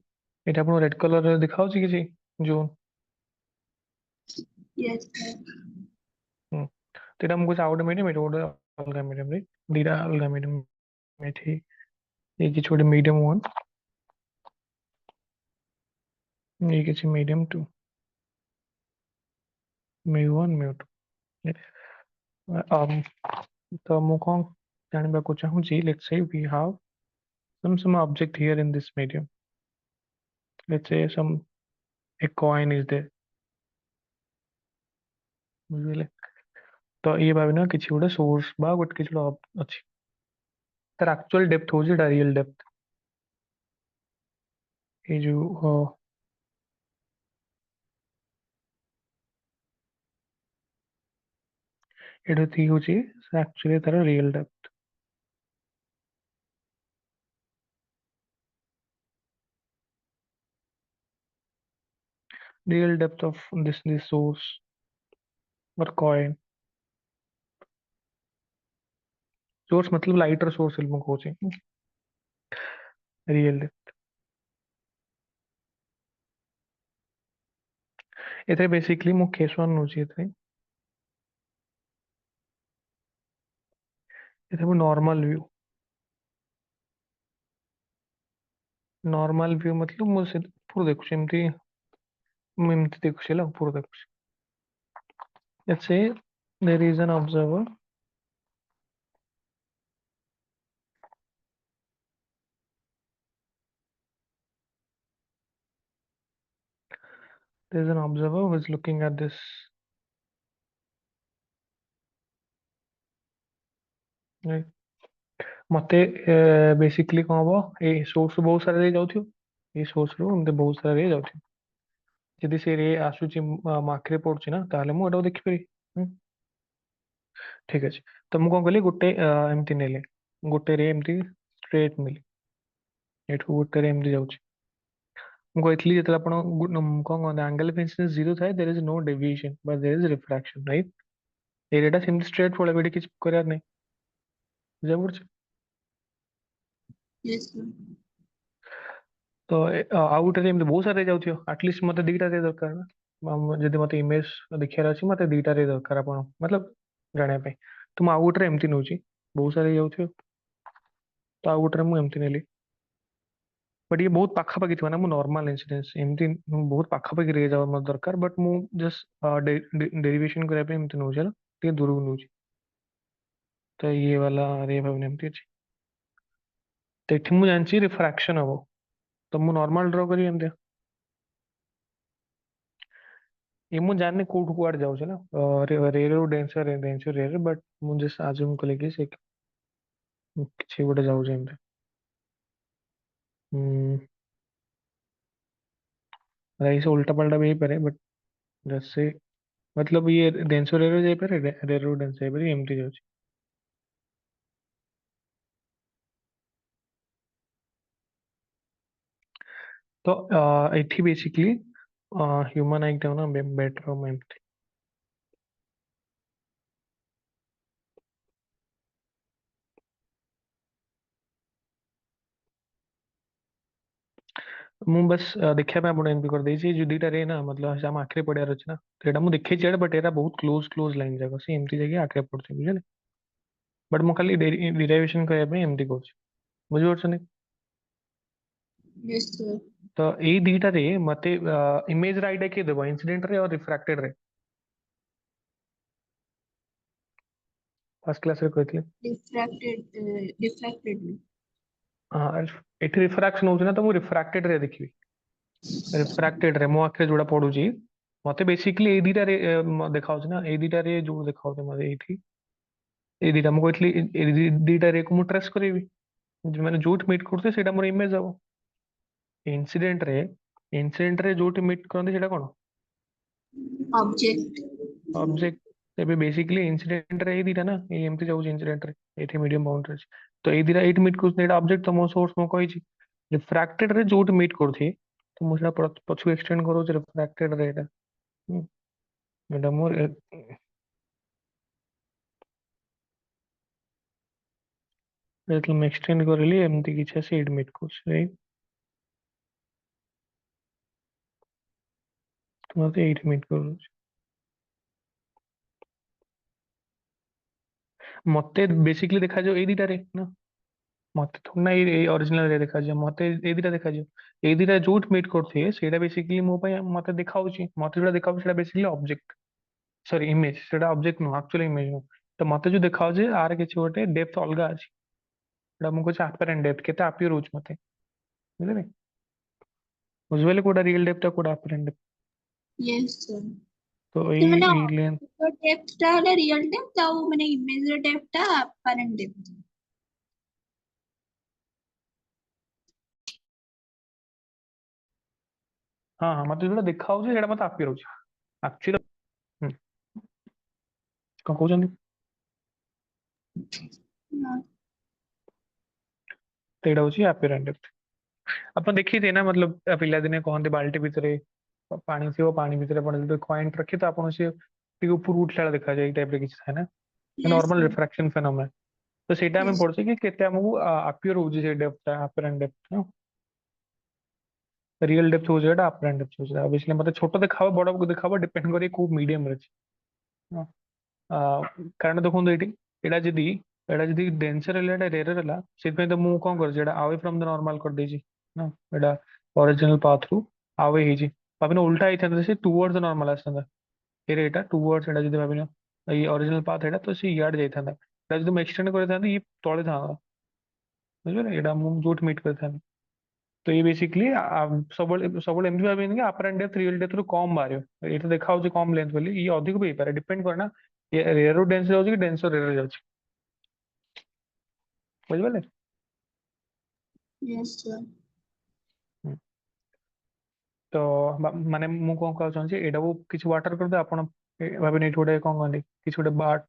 এটা ଆପଣ ରେଡ୍ କଲର ରେ ଦେଖାଉଛି କିଛି ଜୋନ୍ yes sir तो ଏଟା ମୁଁ କହୁଛି ଆଉ ଗୋଟେ ମିଡ଼ିୟମ୍ ଏଇଟା ଗୋଟେ ଅଲଗା ମିଡ଼ିୟମ୍ ରେ ଦିଟା ଅଲଗା ମିଡ଼ିୟମ୍ ଏଠି ये କିଛି ଗୋଟେ ମିଡ଼ିୟମ୍ 1 ये କିଛି ମିଡ଼ିୟମ୍ 2 μ1 μ2 तो ମୁଁ କଣ ଜାଣିବାକୁ ଚାହୁଁଛି let's say we have some object here in this medium let's say some a coin is there ବୁଝିଲେ तो ये ଭାବିନା କିଛି ଗୋଟେ source ବା ଗୋଟେ କିଛି ଗୋଟେ ଅଛି ତାର actual depth ହଉଛି ଏଟା real depth ये जो एटा थी होची एक्चुअली तार real depth. Real depth of this source और कॉइन। सोर्स मतलब लाइटर सोर्स इल्म कोची रियल डेप्थ। एथे बेसिकली मु केस वन होची एथे मु नॉर्मल व्यू मतलब मु से ऊपर देखुची एमती मु एमती देखुची ला ऊपर देखुची। Let's say there is an observer there is an observer who is looking at this, right? मते बेसिकली कौन हबो ए सोर्स बहुत सारे रे जाउथियो ए सोर्स रो एमते बहुत सारे रे जाउथियो जदि से रे आसुची माखरे पडुची ना ताले मु एटा देखि पारि। ठीक अछि तो मु कोन कहली गुटे एमती नेले गुटे रे एमती स्ट्रेट मिली एठू गुटे रे एमती जाउची। मु कहली जेतला आपण कोन कोन एंगल ऑफ इंसिडेंस जीरो थाए there is no deviation but there is refraction, right? ए रेटा सेमती स्ट्रेट पळे बेडी किछ करयार नै बुझा पडुची। Yes sir. तो ଆଉ ଗୋଟେ ଏମିତି ବହୁତ ସାରା ଯାଉଥିବ ଆଟଲିଷ୍ଟ ମତେ ଦିଟା ରେ ଦରକାର ନା ଯଦି ମତେ ଇମେଜ ଦେଖିବାର ଅଛି ମତେ ଦିଟା ରେ ଦରକାର ଆପଣ ମତଲବ ଜାଣିବା ପାଇଁ ତ ମୁଁ ଆଉ ଗୋଟେ ଏମିତି ନଉଛି ବହୁତ ସାରା ଯାଉଥିବ ତ ଆଉ ଗୋଟେ ମୁଁ ଏମିତି ନେଲି ବଟ୍ ଇଏ ବହୁତ ପାଖାପାଖି ଥିବ ନା ମୁଁ ନର୍ମାଲ ଇନ୍ସିଡେନ୍ସ ଏମିତି ବହୁତ ପାଖାପାଖି ରେ ଯାଉ ମତେ ଦରକାର ବଟ୍ ମୁଁ ଜଷ୍ଟ ଡେରିଭେସନ କରିବା ପାଇଁ ଏମିତି ନଉଛି ହେଲା ଟିକେ ଦୂରକୁ ନଉଛି ତ ଇଏ ବାଲା ରେ ଭାବନା ଏମିତି ଅଛି ତ ଏଠି ମୁଁ ଜାଣିଛି ରିଫ୍ରାକ୍ସନ ହବ ତ ମୁଁ ନର୍ମାଲ ଡ୍ର କରିବି ଏମିତି ये ମୁଁ ଜାଣିନି କୋଉଠୁ କୁଆଡେ ଯାଉଛି ନା ରେରୁ ଡେନ୍ସର ଡେନ୍ସର ରେରେ ବଟ୍ ମୁଁ ଜଷ୍ଟ ଆଜୁମ କଲି କି ସେ କିଛି ଗୋଟେ ଯାଉଛି ଏମିତି भाई से उल्टा पल्टा भी ହେଇପାରେ बट जैसे मतलब ये ଡେନ୍ସର ରେରୁ ଯାଇପାରେ ରେରୁ ଡେନ୍ସ ଯାଇପାରେ ଏମିତି ଯାଉଛି ତ ଏଠି ବେସିକଲି ହ୍ୟୁମାନ ଆଇଟା ନା ବେଟର ଏମିତି ମୁଁ बस ଦେଖିବା ପାଇଁ ଆପଣ ଏମିତି କରିଦେଇଛି ଯୋଉ ଦିଟା ରେ ନା मतलब ସେ ଆମ ଆଖିରେ ପଡିବାର ଅଛି ନା ତ ଏଇଟା ମୁଁ ଦେଖେଇଛି ଏଇଟା ବଟ୍ ଏଇଟା ବହୁତ କ୍ଲୋଜ ଲାଇନ୍ ଯାକ ସେ ଏମିତି ଯାଇକି ଆଖିରେ ପଡୁଛି ବୁଝିଲେ ବଟ୍ ମୁଁ ଖାଲି ଡେରିଭେସନ କରିବା ପାଇଁ ଏମିତି କରୁଛି ବୁଝିପାରୁଛନ୍ତି यस सर। तो ଏଇ ଦିଟାରେ ମତେ ଇମେଜ ର ଆଇଡିଆ କିଏ ଦେବ ଇନସିଡେଣ୍ଟ ରେ ଆଉ ରିଫ୍ରାକ୍ଟେଡ ରେ ଫାର୍ଷ୍ଟ କ୍ଲାସ ରେ କହିଥିଲେ डिफ्रैक्टेड में। ହଁ ଏଠି ରିଫ୍ରାକ୍ସନ ହଉଛି ନା ତ ମୁଁ ରିଫ୍ରାକ୍ଟେଡ ରେ ଦେଖିବି ରିଫ୍ରାକ୍ଟେଡ ରେ ମୋ ଆଖିରେ ଯୋଉଟା ପଡୁଛି ମତେ ବେସିକଲି ଏଇ ଦିଟାରେ ଦେଖାଉଛି ନା ଏଇ ଦିଟାରେ ଯୋଉ ଦେଖାଉଛି ମତେ ଏଇଠି ଏଇ ଦିଟା ମୁଁ କହିଥିଲି ଏଇ ଦିଟା ରେ କୁ ମୁଁ ଟ୍ରେସ୍ କରିବି ମାନେ ଯୋଉଠି ମିଟ୍ କରୁଥିବେ ସେଇଟା ମୋର ଇମେଜ ହବ ଇନସିଡେଣ୍ଟ ରେ ଯୋଉଠି ମିଟ୍ କରନ୍ତି ସେଇଟା କଣ ऑब्जेक्ट। ऑब्जेक्ट ଏବେ बेसिकली ଇନସିଡେଣ୍ଟ ରେ ଏଇ ଦିଟା ନା ଏଇ ଏମିତି ଯାଉଛି ଇନସିଡେଣ୍ଟ ରେ ଏଇଠି ମିଡିୟମ ବାଉଣ୍ଡରୀ ଅଛି ତ ଏଇ ଦିଟା ଏଇଠି ମିଟ୍ କରୁଛନ୍ତି ଏଇଟା ଅବଜେକ୍ଟ ତ ମୋ ସୋର୍ସ ମୁଁ କହିଛି ରିଫ୍ରାକ୍ଟେଡ ରେ ଯୋଉଠି ମିଟ୍ କରୁଥିବେ ତ ମୁଁ ସେଇଟା ପଛକୁ ଏକ୍ସଟେଣ୍ଡ କରୁଛି ରିଫ୍ରାକ୍ଟେଡ ରେ ଏଇଟା ଏଇଟା ମୋର ଯେତେବେଳେ ମୁଁ ଏକ୍ସଟେଣ୍ଡ କରିଲି ଏମିତି କିଛି ଆସି ଏଇଠି ମିଟ୍ କରୁଛି ରାଇଟ୍ ତ ମତେ ଏଇଠି ମିଟ୍ କରୁଛି ମତେ ବେସିକଲି ଦେଖାଯାଉ ଏଇ ଦିଟାରେ ନା ମତେ ଥୋଡି ନା ଏଇ ଅରିଜିନାଲ ରେ ଦେଖାଯିବ ମତେ ଏଇ ଦିଟା ଦେଖାଯିବ ଏଇ ଦିଟା ଯୋଉଠି ମିଟ୍ କରୁଥିବେ ସେଇଟା ବେସିକଲି ମୋ ପାଇଁ ମତେ ଦେଖାଉଛି ମତେ ଯୋଉଟା ଦେଖାଉଛି ସେଇଟା ବେସିକଲି ଅବଜେକ୍ଟ ସରି ଇମେଜ ସେଇଟା ଅବଜେକ୍ଟ ନୁହଁ ଆକ୍ଚୁଆଲି ଇମେଜ ନୁହଁ ତ ମତେ ଯୋଉ ଦେଖାଉଛି ଆର କିଛି ଗୋଟେ ଡେପ୍ଥ ଅଲଗା ଅଛି ସେଇଟା ମୁଁ କହୁଛି ଆପେରେଣ୍ଟ ଡେପ୍ଥ କେତେ ଆପିୟର ହଉଛି ମତେ ବୁଝିଲେ ବୁଝିପାରିଲେ କୋଉଟା ରିଏଲ ଡେପ୍ଥ କୋଉଟା ଆପେରେଣ୍ଟ ଡେପ୍ଥ यस सर। ତ तो ଏଇ मैंने ଏଇ ଲେନ୍ଥ तो डेप्थ टा है रियल डेप्थ ଆଉ ମାନେ ଇମେଜ ର ଡେପ୍ଥ ଟା apparent depth। ହଁ ହଁ ମତେ ଯୋଉଟା ଦେଖାଉଛି ସେଇଟା ମତେ ଆପିୟର ହଉଛି ଆକ୍ଚୁଆଲି କଣ କହୁଛନ୍ତି हाँ। तो एटा होची apparent depth अपन देखी थे ना मतलब पिला दिने कहते बाल्टी भितर पानी थी पानी भितर अपन कॉइन रखी तो आपन से ऊपर उठला देखा जाए टाइप रे किछ है ना yes normal sir. Refraction phenomenon तो सेटा हमें यस। पढ़छे कि केते हमहु अपियर हो जे depth apparent depth real depth हो जेटा apparent depth हो जेटा ऑब्वियसली मतलब छोटो देखावा बड़ को देखावा डिपेंड करे को मीडियम रे कारण देखो एटा जदि डेंसर है एटा रेयर है से तो मु कौन कर जेटा अवे फ्रॉम द नॉर्मल कर देजी ना एटा original path through away he जी भाबिनो उल्टा ही था से टुवर्ड्स द नॉर्मल आसता फिर एटा टुवर्ड्स एटा जदि भाबिनो ये ओरिजिनल पाथ एटा तो से याड जाई था एटा जदि मैं एक्सटेंड करे था ये तळे था बुझले एटा मु जोट मीट करे था तो ये बेसिकली सब एमती भाबेनि कि अपरेंट डेप्थ रियल डेप्थ रु कम बाहर ये तो देखा होची कम लेंथ बोली ये अधिक भी पारे डिपेंड करना ये रेयर रु डेंस जाउची कि डेंस रु रेयर जाउची बुझले यस सर। तो माने मु कोन कहू चाहूँ एटा को किछ वाटर कर दे आपण भाबे नहीं थोड़े कोन कहंदी किछ गोटे बाट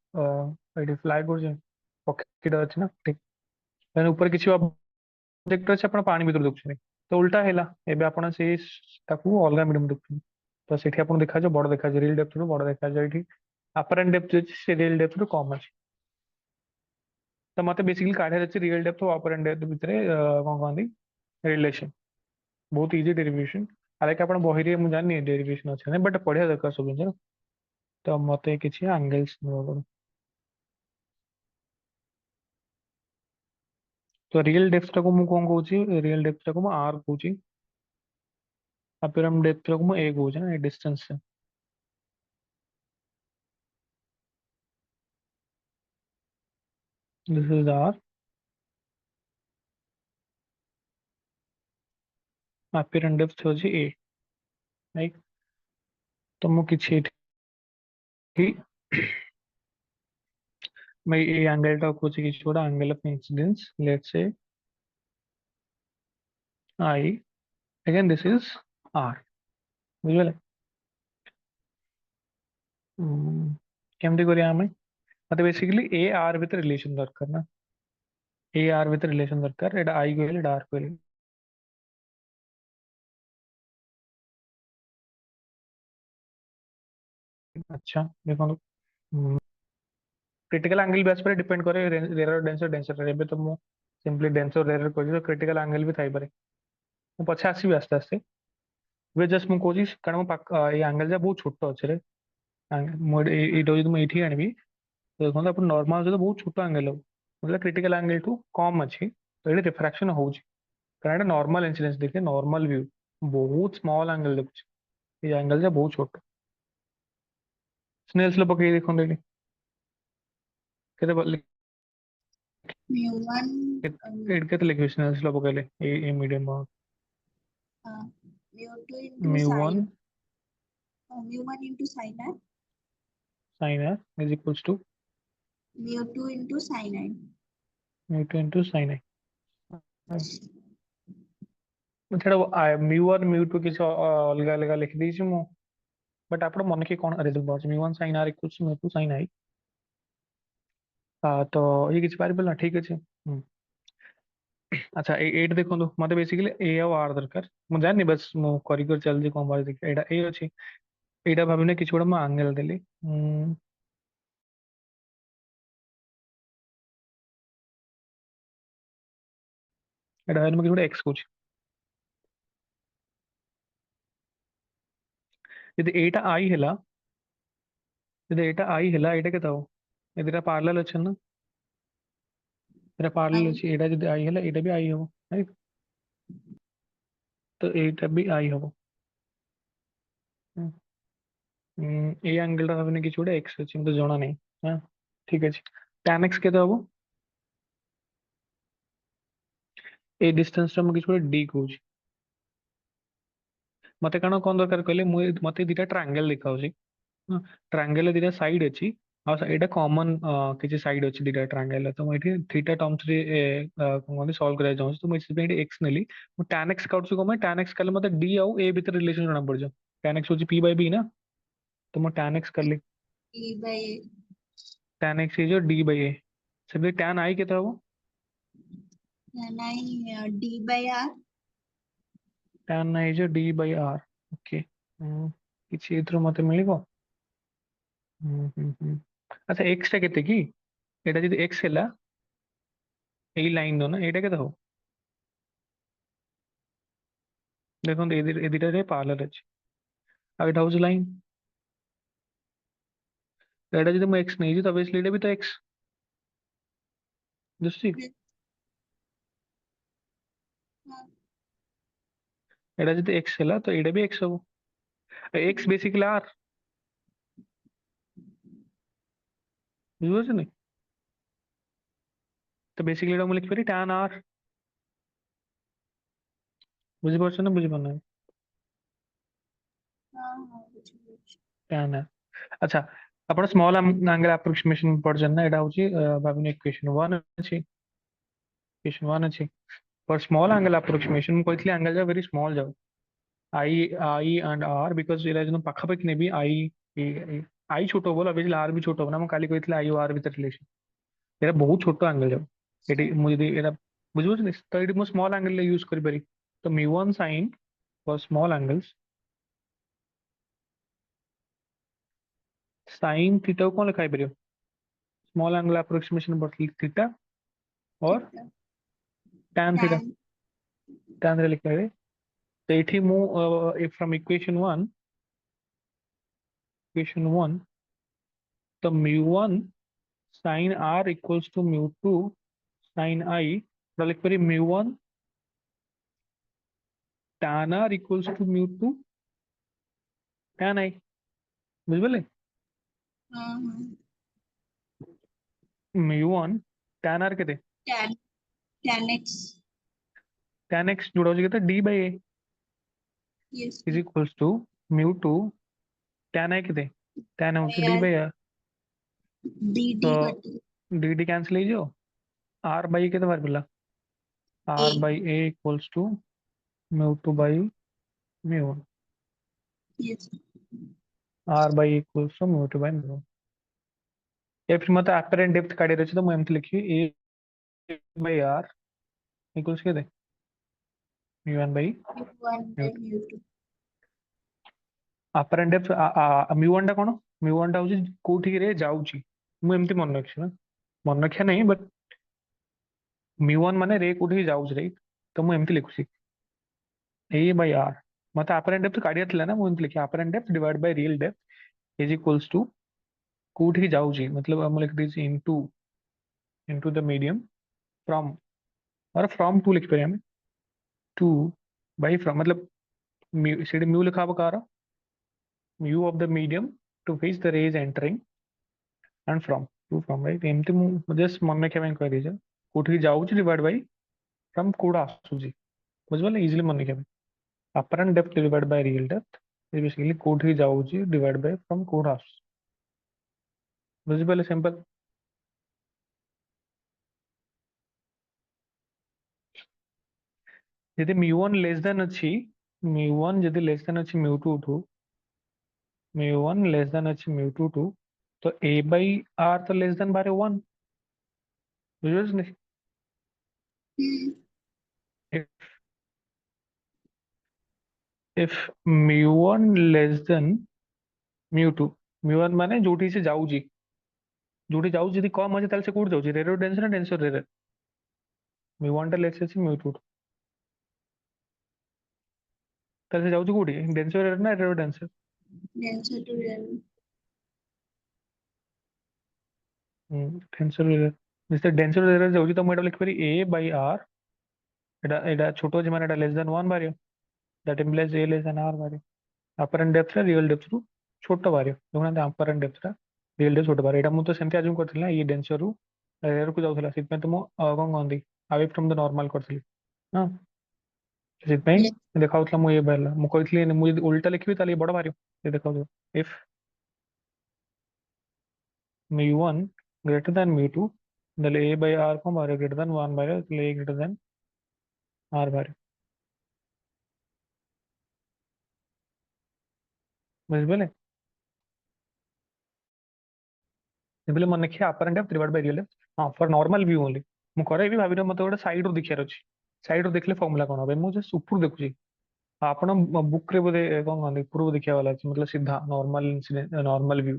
एटी फ्लाई कर जे पॉकेट अछि ना ठीक मैंने ऊपर किछ ऑब्जेक्ट अछि आपण पानी भीतर देखछनी तो उल्टा हैला एबे आपण से ताकू अलगा मीडियम देखछनी तो सेठी आपण देखा जो बड़ देखा जो रियल डेप्थ रु बड़ देखा जो एठी अपरेंट डेप्थ अछि से रियल डेप्थ रु कम अछि तो मते बेसिकली काढे अछि रियल डेप्थ और अपरेंट डेप्थ भितरे कोन कहंदी रिलेशन बहुत इजी डेरिवेशन आरे के आपण बहिरे मु जानि डेरिवेशन अछि ने बट पढिया दरकार सब जिन तो मते किछि एंगल्स तो रियल डेप्थ टाको मु कोन कहूची रियल डेप्थ टाको मु आर कहूची अपरम डेप्थ टाको मु ए कहूची ना डिस्टेंस से दिस इज आर अपरम डेप्थ होची ए राइट तो मु किछि एठी मैं ये एंगल टा कहूची किछि छोड़ा angle of incidence let's say I again this is r बुझले केमती करिया हमें मतलब बेसिकली ए आर विथ रिलेशन दरकार ना ए आर विथ रिलेशन दरकार एटा आई कहले एटा आर कहले अच्छा देखो क्रिटिकल एंगल बेस पर डिपेंड करे रेयर डेंसर डेंसर एबे तो मु सिंपली डेंसर रेयर कहली तो क्रिटिकल एंगल भी थाई पारे मु पछे आसीबे आस्ते आस्ते वे जस्ट मु कहूची कारण मो ये एंगल जा बहुत छोटो अछि रे मो एटा जदि मु एठी आनिबी तो देखो अपन नॉर्मल जो बहुत छोटो एंगल हो मतलब क्रिटिकल एंगल टू कम अछि तो ये रिफ्रैक्शन होउची कारण एटा नॉर्मल इंसिडेंस देखिए नॉर्मल व्यू बहुत स्मॉल एंगल देखुची ये एंगल जा बहुत छोटो स्नेल्स लो पकई देखो देली केते म्यू वन। केते लिखियो स्नेल्स लो पकईले ए medium mu two into mu one sine. Mu one into sine है। sin r is equals to mu two into sine है। mu 2 into sin i ଛାଡ଼ म्यू वन म्यू टू କିଛି ଅଲଗା ଅଲଗା ଲେଖିଦେଇଛି ମୁଁ ବଟ୍ ଆପଣ ମନେ କି କ'ଣ ରେଜଲ୍ଟ ବାହାରୁଛି mu one sin r equals to mu to sin i ତ ଇଏ କିଛି ପାରିପାରିଲ ନା ଠିକ୍ ଅଛି ଆଚ୍ଛା ଏଇଟା ଦେଖନ୍ତୁ ମତେ ବେସିକାଲି ଏ ଆଉ ଆର୍ ଦରକାର ମୁଁ ଜାଣିନି ବାସ୍ ମୁଁ କରି କରି ଚାଲିଛି କ'ଣ ବାହାରୁଛି ଦେଖିବା ଏଇଟା ଏ ଅଛି ଏଇଟା ଭାବିନେ କିଛି ଗୋଟେ ମୁଁ ଆଙ୍ଗେଲ ଦେଲି ଏଇଟା ଭାବିଲେ ମୁଁ କିଛି ଗୋଟେ ଏକ୍ସ କହୁଛି ଯଦି ଏଇଟା ଆଇ ହେଲା ଯଦି ଏଇଟା ଆଇ ହେଲା ଏଇଟା କେତେ ହବ ଏ ଦୁଇଟା ପାରାଲାଲ ଅଛି ନା ଏଇଟା ପାରାଲାଲ ଅଛି ଏଇଟା ଯଦି ଆଇ ହେଲା ଏଇଟା ବି ଆଇ ହବ ରାଇଟ୍ ତ ଏଇଟା ବି ଆଇ ହବ ଏଇ ଆଙ୍ଗେଲଟା ଭାବିନେ କିଛି ଗୋଟେ ଏକ୍ସ ଅଛି ମତେ ଜଣା ନାହିଁ ହଁ ଠିକ୍ ଅଛି tan x କେତେ ହବ এই ডিস্টেন্সটা ମୁଁ କିଛି ଗୋଟେ d କହୁଛି ମତେ କ'ଣ ଦରକାର କହିଲେ ମତେ ଦିଟା ଟ୍ରାଙ୍ଗେଲ ଦେଖାଉଛି ଟ୍ରାଙ୍ଗେଲ ଦିଟା ସାଇଡ୍ ଅଛି ଆଉ ଏଇଟା କମନ କିଛି ସାଇଡ୍ ଅଛି ଦିଟା ଟ୍ରାଙ୍ଗେଲ ତ ମୁଁ ଏଠି ଥ୍ରୀଟା ଟର୍ମସରେ କ'ଣ କହନ୍ତି ସଲ୍ଭ କରିବାକୁ ଚାହୁଁଛି ତ ମୁଁ ସେଥିପାଇଁ ଏଠି ଏକ୍ସ ନେଲି ମୁଁ tan x କାଟୁଛି କ'ଣ ପାଇଁ tan x କାଲେ ମତେ d ଆଉ a ଭିତରେ ରିଲେସନ ଜଣା ପଡିଯିବ tan x ହଉଛି p by b ନା ତ ମୁଁ tan x କଲି ई बाय। tan x ହେଇଯିବ d by a से tan i केते हबो नहीं, D/R। tan i जो d by r ओके किछि एथरो मते मिलिबो अच्छा x टा केते की एटा जदि x हैला एई लाइन दो ना एटा केते हो देखो ए दिटा रे पार्लर अछि आ एटा होज लाइन एटा जदि म x नहीं जी तबे इसलिए एटा भी तो x दुसी हाँ, एटा जदि x हैला तो एटा भी x हो x बेसिकली r बुझो छ नहीं तो बेसिकली एटा म लिख पारी tan r बुझि परछ ना बुझि पना हाँ, हाँ, बुझी। tan r अच्छा आपण स्मॉल एंगल अप्रोक्सीमेशन पढ़ ना एटा होची भाबिने इक्वेशन 1 अछि इक्वेशन 1 अछि for small angle approximation ମୁଁ କହିଥିଲି angle ଯା very small ଯାଉ I and R because ଏରା ଯେନ ପାଖାପାଖି ନେବି I ଛୋଟ ହବ obviously R ବି ଛୋଟ ହବ ନା ମୁଁ କାଲି କହିଥିଲି I ଓ R ଭିତରେ ରିଲେସନ ଏରା ବହୁତ ଛୋଟ ଆଙ୍ଗେଲ ଯାଉ ଏଠି ମୁଁ ଯଦି ଏରା ବୁଝିପାରୁଛନ୍ତି ତ ଏଠି ମୁଁ ସ୍ମଲ୍ ଆଙ୍ଗେଲ ୟୁଜ କରିପାରି ତ μ1 sin for small angles sin theta को कौन लिखा है small angle approximation but theta और ठीक है। tan theta tan। tan theta लिखा है तो एठी मु फ्रॉम इक्वेशन 1 तो μ1 sin r equals to μ2 sin I तो लिख पारी μ1 tan r equals to μ2 tan I बुझबले हाँ, हाँ। μ1 tan r केते tan। tan x। tan x जोड़ा हो केते d by a yes. is equals to μ2 tan I केते tan होची d यार, by r डी तो d cut. d d cancel हो जाओ r by केते बार बोला ए। r by a equals to μ2 by μ1 yes. r by a equals to μ2 by μ1 या फिर मत apparent depth काढी रही तो मैं एमती लिखी a by r equals केते μ1 by μ1 by μ2 μ2। apparent depth μ1 टा कोन μ1 टा होची कोठी रे जाउची ମୁଁ ଏମିତି ମନେ ରଖିଛି ନା ମନେ ରଖିବା ନାହିଁ ବଟ୍ μ1 ମାନେ ରେ କୋଠି ଯାଉଛି ରାଇଟ୍ ତ ମୁଁ ଏମିତି ଲିଖୁଛି a by r ମତେ apparent depth କାଢିବାର ଥିଲା ନା ମୁଁ ଏମିତି ଲିଖି apparent depth divided by real depth is equals to କୋଉଠିକି ଯାଉଛି मतलब ମୁଁ लिख ଦେଇଛି into the medium from और from टू लिख पारे हमें टू by from मतलब सेठी म्यू लिखा हब कार mu of the medium to which the ray is entering and from right एमती मु जस्ट मन रखिया ପାଇଁ कह दीजिए कोठी जाଉଛି डिवाइड बाय from कोडा आସୁଛି बुझबले इजीली मन रखिया apparent depth divided by real depth is basically कोठी जाଉଛି डिवाइड बाय from कोडा आସୁଛି बुझिपाले सिंपल यदि μ1 लेस देन अछि μ1 यदि लेस देन अछि μ2 टू μ1 लेस देन अछि μ2 टू तो a by r तो लेस देन बारे 1 बुझिपारे हम्म। if if μ1 लेस देन μ2 μ1 माने जोठी से जाउजी जोठी जाउजी यदि कम अछि ताले से कोड जाउजी रेरो डेंस ना डेंसर रेरो μ1 टा लेस अछि μ2 ताले से जाउजी कोडी डेंसर रेरो ना rarer denser denser to real. Denser rarer जैसे डेंसर रेरो जाउजी तो मैं लिख पारी a by r एटा एटा छोटो जे माने एटा लेस देन 1 बारियो that implies a less than r बारियो अपरेंट डेप्थ रियल डेप्थ रु छोटो बारियो देखुना अपरेंट डेप्थ रियल डेप्थ छोटो बारियो एटा मु तो सेमति अज्यूम करथिला ना ये डेंसर रु रेयर को जाउथला सित में तो मु कोन गंदी अवे फ्रॉम द नॉर्मल करथिली हां सित में यस। देखाउथला मु ये बारला मु कहथिली मु यदि उल्टा लिखबी ताले बड़ बारियो ये देखाउ if mu1 greater than mu2 then a by r को बारे greater than 1 बारे तो a greater than r बारे बुझबले सिंपली मन देखिए apparent depth divide by real depth. हाँ फॉर नॉर्मल व्यू ओनली ମୁଁ କରେ ବି ଭାବିରେ ମତେ ଗୋଟେ ସାଇଡରୁ ଦେଖିବାର ଅଛି। ସାଇଡରୁ ଦେଖିଲେ ଫର୍ମୁଲା କଣ ହବ ମୁଁ ଜଷ୍ଟ ଉପରୁ ଦେଖୁଛି। ଆପଣ ବୁକ୍ ରେ ବୋଧେ କଣ କହନ୍ତି ଉପରକୁ ଦେଖିବା ବାଲା ଅଛି मतलब ସିଧା ନର୍ମାଲ ନର୍ମାଲ व्यू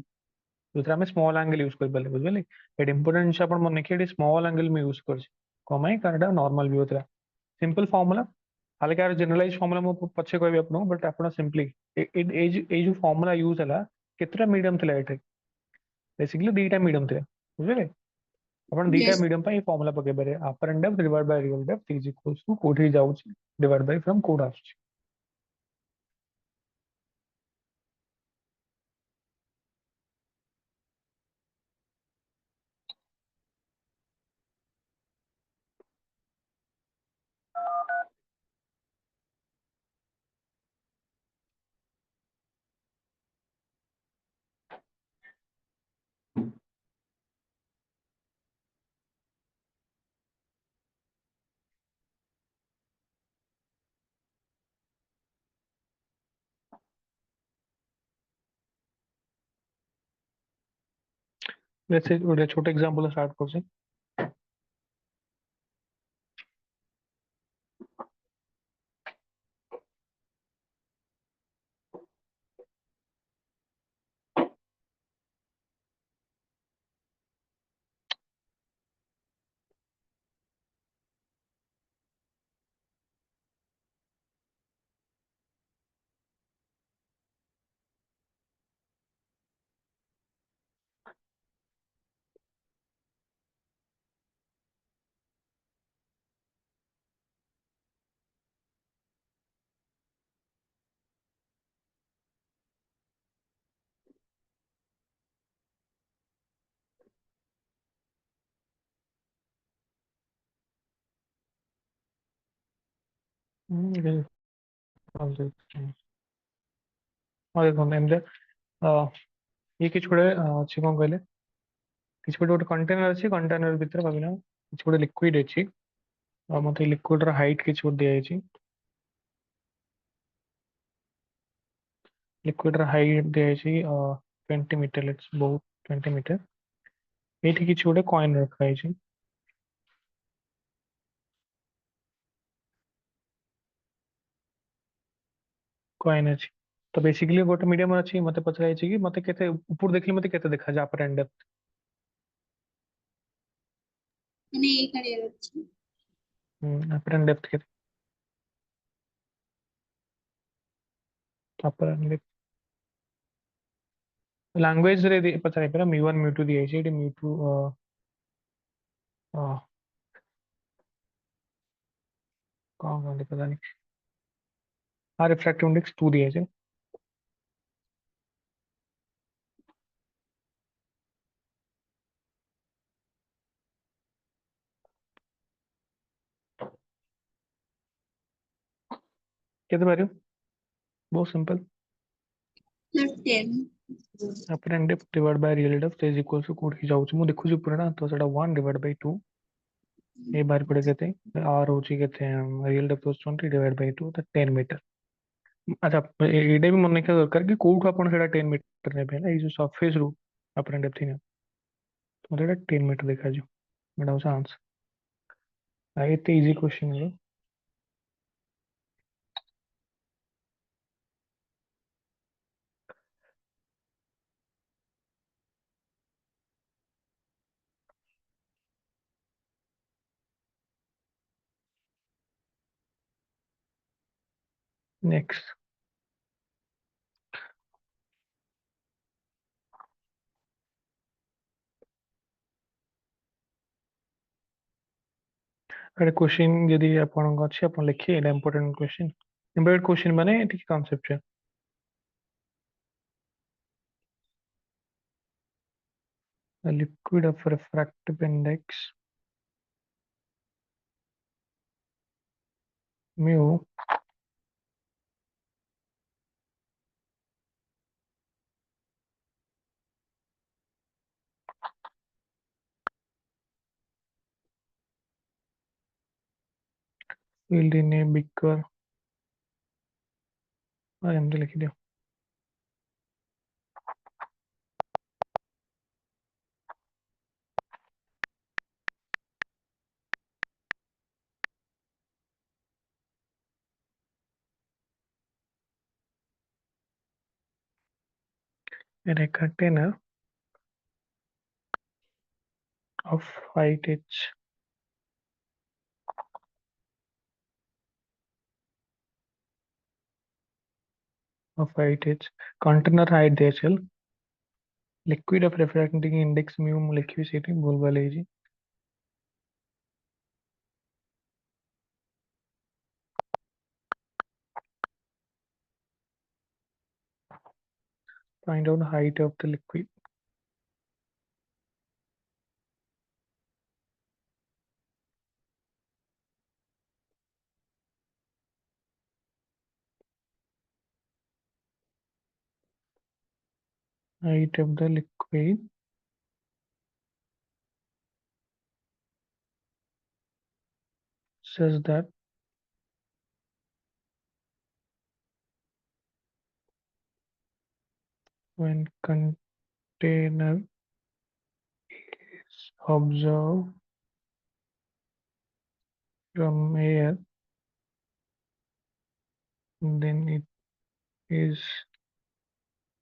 ଯୋଉଥିରେ ଆମେ ସ୍ମଲ୍ ଆଙ୍ଗେଲ ୟୁଜ କରିପାରିଲେ ବୁଝିପାରିଲେ। ଏଠି ଇମ୍ପୋର୍ଟାଣ୍ଟ ଜିନିଷ ଆପଣ ମନେ ରଖିବେ ଏଠି ସ୍ମଲ୍ ଆଙ୍ଗେଲ ମୁଁ ୟୁଜ କରିଛି କଣ ପାଇଁ କାରଣ ଏଟା ନର୍ମାଲ व्यू ଥିଲା। ସିମ୍ପଲ ଫର୍ମୁଲା हालांकि यार जनरलाइज फॉर्मूला ମୁଁ ପଛେ କହିବି ଆପଣଙ୍କୁ ବଟ୍ ଆପଣ ସିମ୍ପଲି ଏଇ ଯୋଉ ଫର୍ମୁଲା ୟୁଜ ହେଲା କେତେଟା ମିଡିୟମ ଥିଲା ଏଠି ବେସିକଲି ଦିଟା ମିଡିୟମ ଥିଲା ବୁଝିଲେ। ଆପଣ ଦିଟା Yes. ମିଡିୟମ ପାଇଁ ଫର୍ମୁଲା ପକେଇ ପାରିବେ apparent depth divide by real depth is equals to କୋଉଠି ଯାଉଛି ଡିଭାଇଡ୍ ବାଇ ଫ୍ରମ୍ କୋଉଟା ଆସୁଛି। लेट्स से ଗୋଟେ ଛୋଟ ଏକ୍ସାମ୍ପଲ ଷ୍ଟାର୍ଟ କରୁଛି। ହଁ ଦେଖନ୍ତୁ ଏମିତି ଇଏ କିଛି ଗୋଟେ ଅଛି କଣ କହିଲେ କିଛି ଗୋଟେ କଣ୍ଟେନର ଅଛି କଣ୍ଟେନର ଭିତରେ ଭାବିନା କିଛି ଗୋଟେ ଲିକ୍ୱିଡ ଅଛି ଆଉ ମତେ ଲିକ୍ୱିଡ ର ହାଇଟ୍ କିଛି ଗୋଟେ ଦିଆଯାଇଛି। ଲିକ୍ୱିଡ ର ହାଇଟ୍ ଦିଆଯାଇଛି 20 ମିଟର ଲେଟ୍ସ ବହୁତ 20 ମିଟର। ଏଇଠି କିଛି ଗୋଟେ କଏନ ରଖା ହେଇଛି। କଏନ ଅଛି ତ ବେସିକଲି ଗୋଟେ ମିଡିୟମ ଅଛି ମତେ ପଚରା ହେଇଛି କି ମତେ କେତେ ଉପରୁ ଦେଖିଲେ ମତେ କେତେ ଦେଖାଯାଏ ଆପର ଏଣ୍ଡ ଡେପ୍ଥ। ମାନେ ଏଇ କାଢିବାର ଅଛି। ଆପର ଏଣ୍ଡ ଡେପ୍ଥ କେତେ ଆପର ଏଣ୍ଡ ଲାଙ୍ଗୁଏଜ ରେ ପଚରା ହେଇପାରେ म्यू1 म्यू2 ଦିଆଯାଇଛି ଏଠି म्यू2 କଣ କହନ୍ତି पता नहीं। हाँ रिफ्रैक्टिव इंडेक्स 2 दिया है। कहते पारे बहुत simple 10. Apparent depth divide by real depth is equals to कोठी जाउची मु देखुची पूरा ना तो सेटा 1 डिवाइड बाय 2 ए बार पड़े केते आर होची केते रियल डेप्थ होच 20 डिवाइड बाय 2 तो 10 मीटर। अच्छा एडे भी मन रखा दरकार कि कोठु आपण सेटा 10 मीटर नेबे ना ए जो सरफेस रू अपरेंट डेप्थ ने तो सेटा 10 मीटर देखा जो मेडा होचा आंसर। आ एते इजी क्वेश्चन है। नेक्स्ट अरे क्वेश्चन यदि आपण अछि आपण लिखिए एटा इंपोर्टेंट क्वेश्चन। इंपोर्टेंट क्वेश्चन माने ठीक कांसेप्ट है। A liquid of refractive index mu will in a bigger एमती लिखी दियो in a container of height h. Of height h. Container height दिया liquid of refracting index mu liquidity भूल वाले जी. Find out height of the liquid. Height of the liquid says that when container is observed from air, then it is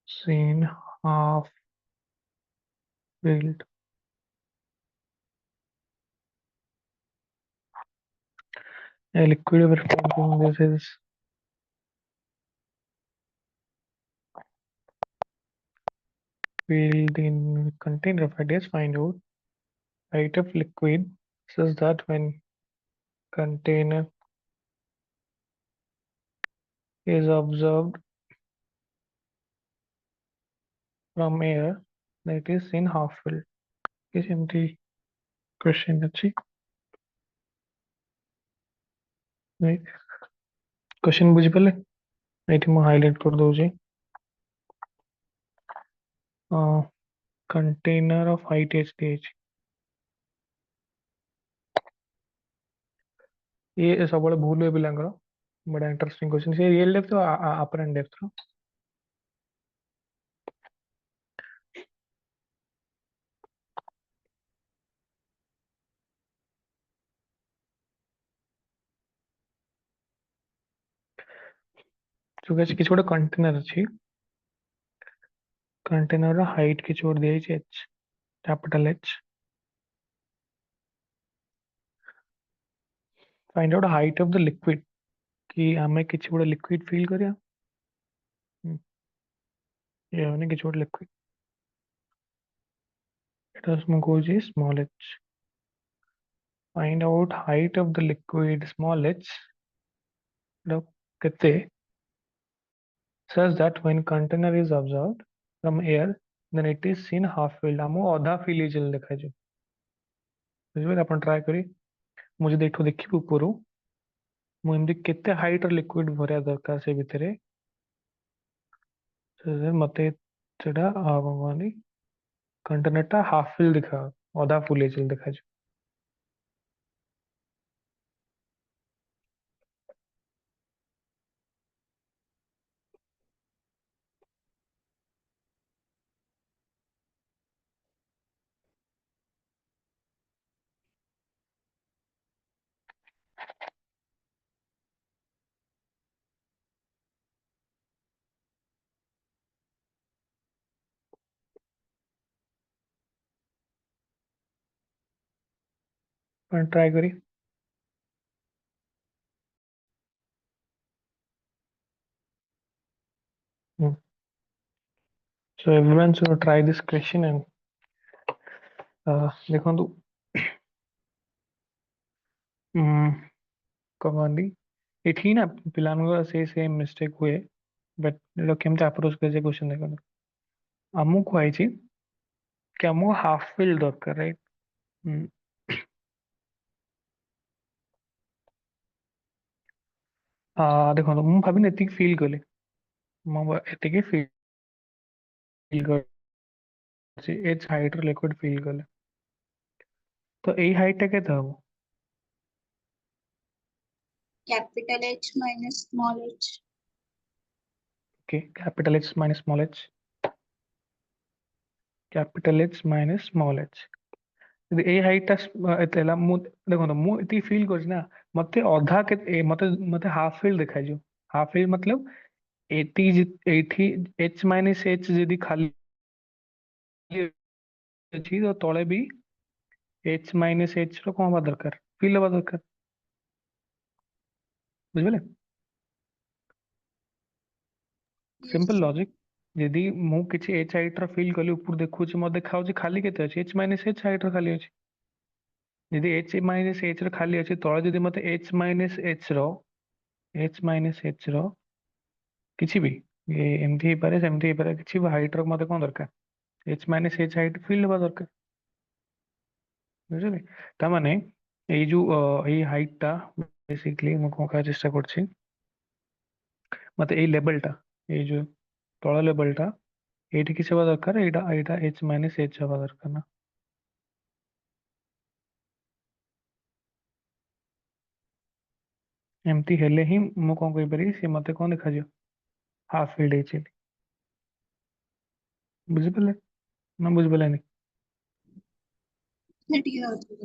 seen half filled. A liquid of refracting this is filled in container of ideas. Find out height of liquid says that when container is observed from air, that is in half filled. Is empty question अच्छी. Right. Question बुझिपारे. ଏଠି ମୁଁ highlight କରିଦଉଛି. Container of height h ଦିଆଯାଇଛି. ये ସବୁବେଳେ ଭୁଲ ହୁଏ ପିଲାଙ୍କର. बड़ा इंटरेस्टिंग क्वेश्चन. से रियल डेप्थ अपरेंट डेप्थ रो. जो କିଛି ଗୋଟେ कंटेनर ଅଛି. कंटेनर ର हाइट କିଛି ଗୋଟେ ଦିଆଯାଇଛି h, capital H. Find out height of the liquid. कि हमें କିଛି ଗୋଟେ लिक्विड फील କରିବା. ये ମାନେ କିଛି ଗୋଟେ लिक्विड. ଏଟା ମୁଁ କହୁଛି small h. Find out height of the liquid small h. ଏଟା କେତେ says that when container is observed from air, then it is seen half filled. हमको आधा fill ହେଇଛି ଦେଖାଯିବ. ବୁଝିପାରିଲେ. ଆପଣ ଟ୍ରାଏ କରି ମୁଁ ଯଦି ଏଠୁ ଦେଖିବି ଉପରୁ ମୁଁ ଏମିତି କେତେ ହାଇଟ୍ ର ଲିକ୍ୱିଡ ଭରିବା ଦରକାର ସେ ଭିତରେ ମତେ ସେଟା କଣ କହନ୍ତି कंटेनर टा हाफ फिल दिखा आधा फुल ହେଇଛି ଦେଖାଯିବ. पण ट्राय करी. So everyone should try this question and ଦେଖନ୍ତୁ କହନ୍ତି ଏଠି ନା ପିଲାଙ୍କର ସେ ସେମ୍ ମିଷ୍ଟେକ୍ ହୁଏ. ବଟ୍ ଏଟା କେମିତି ଆପ୍ରୋଚ୍ କରାଯାଏ କ୍ୱେଶ୍ଚନ୍ ଦେଖନ୍ତୁ. ଆମକୁ କୁହାଯାଇଛି कि हमको हाफ फिल दरकार राइट. ଦେଖନ୍ତୁ ମୁଁ ଭାବିନି ଏତିକି ଫିଲ୍ କଲି. ମୁଁ ଏତିକି ଫିଲ୍ କରିଛି ଏଚ୍ ହାଇଟ୍ ର ଲିକ୍ୱିଡ ଫିଲ୍ କଲେ ତ ଏଇ ହାଇଟ୍ ଟା କେତେ ହବ. capital H minus small h. Okay capital H minus small H. Capital H minus small H. ଯଦି ଏଇ ହାଇଟ୍ ଟା ଏତେ ହେଲା ମୁଁ ଦେଖନ୍ତୁ ମୁଁ ଏତିକି ଫିଲ୍ କରିଛି ନା ମତେ ଅଧା କେତେ ମତେ ମତେ ହାଫ୍ ଫିଲ୍ ଦେଖାଯିବ. ହାଫ୍ ଫିଲ୍ मतलब ଏଠି ଏଚ୍ ମାଇନସ୍ ଏଚ୍ ଯଦି ଖାଲି ଅଛି ତ ତଳେ ବି h ମାଇନସ୍ h ର କଣ ହବା ଦରକାର, ଫିଲ୍ ହବା ଦରକାର। ବୁଝିପାରିଲେ? Simple yes, logic. ଯଦି ମୁଁ କିଛି h ହାଇଟ୍ ର ଫିଲ୍ କଲି, ଉପରୁ ଦେଖୁଛି ମତେ ଦେଖାଉଛି ଖାଲି କେତେ ଅଛି, h ମାଇନସ୍ h ହାଇଟ୍ ର ଖାଲି ଅଛି। ଯଦି h ମାଇନସ୍ h ର ଖାଲି ଅଛି, ତଳେ ଯଦି ମତେ h ମାଇନସ୍ h ର କିଛି ବି ଏମିତି ହେଇପାରେ ସେମିତି ହେଇପାରେ, କିଛି ବି ହାଇଟ୍ ର ମତେ କଣ ଦରକାର, h minus h height fill ହବା ଦରକାର। ବୁଝିଲେ? ତାମାନେ ଏଇ ଯୋଉ ଏଇ ହାଇଟ୍ ଟା ବେସିକଲି ମୁଁ କଣ କହିବା ଚେଷ୍ଟା କରୁଛି, ମତେ ଏଇ ଲେବଲଟା, ଏଇ ଯୋଉ ତଳ ଲେବଲଟା ଏଇଠି କିଛି ହବା ଦରକାର, ଏଇଟା ଏଇଟା h ମାଇନସ୍ h ହବା ଦରକାର ନା। ଏମିତି ହେଲେ ହିଁ ମୁଁ କଣ କହିପାରିବି, ସେ ମତେ କଣ ଦେଖାଯିବ, ହାଫ୍ ଫିଲ୍ଡ ହେଇଛି। ବୁଝିପାରିଲେ ନା ବୁଝିପାରିଲେନି? ଟିକେ ଅଧିକ।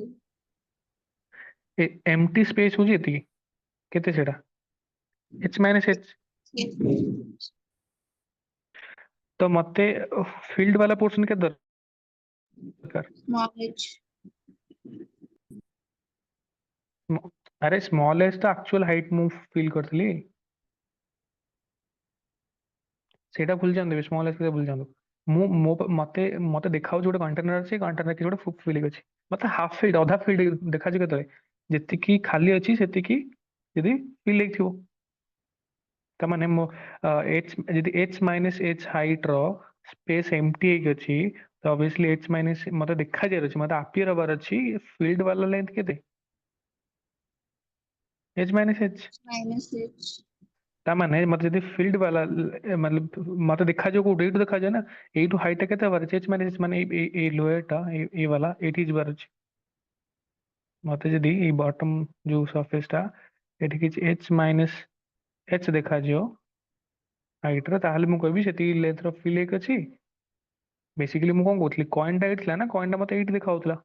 ଏମ୍ପ୍ଟି ସ୍ପେସ୍ ହଉଛି ଏତିକି, କେତେ ସେଟା, h ମାଇନସ୍ h। ତ ମତେ ଫିଲ୍ଡ ବାଲା पोर्शन କେତେ ଦରକାର? small h, ଆରେ ସ୍ମଲ୍ h ତ ଆକ୍ଚୁଆଲ ହାଇଟ୍ ମୁଁ ଫିଲ୍ କରିଥିଲି, ସେଇଟା ଭୁଲି ଯାଆନ୍ତୁ, ସ୍ମଲ୍ h ଭୁଲି ଯାଆନ୍ତୁ। ମତେ ମତେ ଦେଖାଉଛି ଗୋଟେ କଣ୍ଟେନର ଅଛି, କଣ୍ଟେନର କିଛି ଗୋଟେ ଫିଲିଂ ଅଛି, ମତେ ହାଫ୍ ଫିଲ୍ଡ ଅଧା ଫିଲ୍ଡ ଦେଖାଯିବ କେତେବେଳେ, ଯେତିକି ଖାଲି ଅଛି ସେତିକି ଯଦି ଫିଲ୍ ହେଇଥିବ। ତାମାନେ ମୋ h ଯଦି h ମାଇନସ୍ h ହାଇଟ୍ ର ସ୍ପେସ୍ ଏମ୍ପ୍ଟି ହେଇକି ଅଛି, ତ ଅବଭିୟସଲି h ମାଇନସ୍ ମତେ ଦେଖାଯିବାର ଅଛି, ମତେ ଆପିୟର ହବାର ଅଛି, ଫିଲ୍ଡ ବାଲା ଲେନ୍ଥ କେତେ, h minus h। minus h, ତାମାନେ ମତେ ଯଦି ଫିଲ୍ଡ ବାଲା ମାନେ ମତେ ଦେଖାଯିବ କୋଉଠି, ଏଇଠୁ ଦେଖାଯାଏ ନା, ଏଇଠୁ ହାଇଟ୍ ଟା କେତେ ହବାର ଅଛି, h ମାଇନସ୍ h, ମାନେ ଏଇ ଲୋୟର ଟା ଏଇ ବାଲା ଏଇଠି ଯିବାର ଅଛି। ମତେ ଯଦି ଏଇ ବଟମ ଯୋଉ ସରଫେସ ଟା ଏଠି କିଛି h ମାଇନସ୍ h ଦେଖାଯିବ ହାଇଟ୍ ର, ତାହେଲେ ମୁଁ କହିବି ସେତିକି ଲେନ୍ଥ ର ଫିଲ୍ ହେଇକି ଅଛି। ବେସିକାଲି ମୁଁ କଣ କହୁଥିଲି, କଏନ୍ ଟା ଏଇଠି ଥିଲା ନା, କଏନ୍ ଟା ମତେ ଏଇଠି ଦେଖାଉଥିଲା,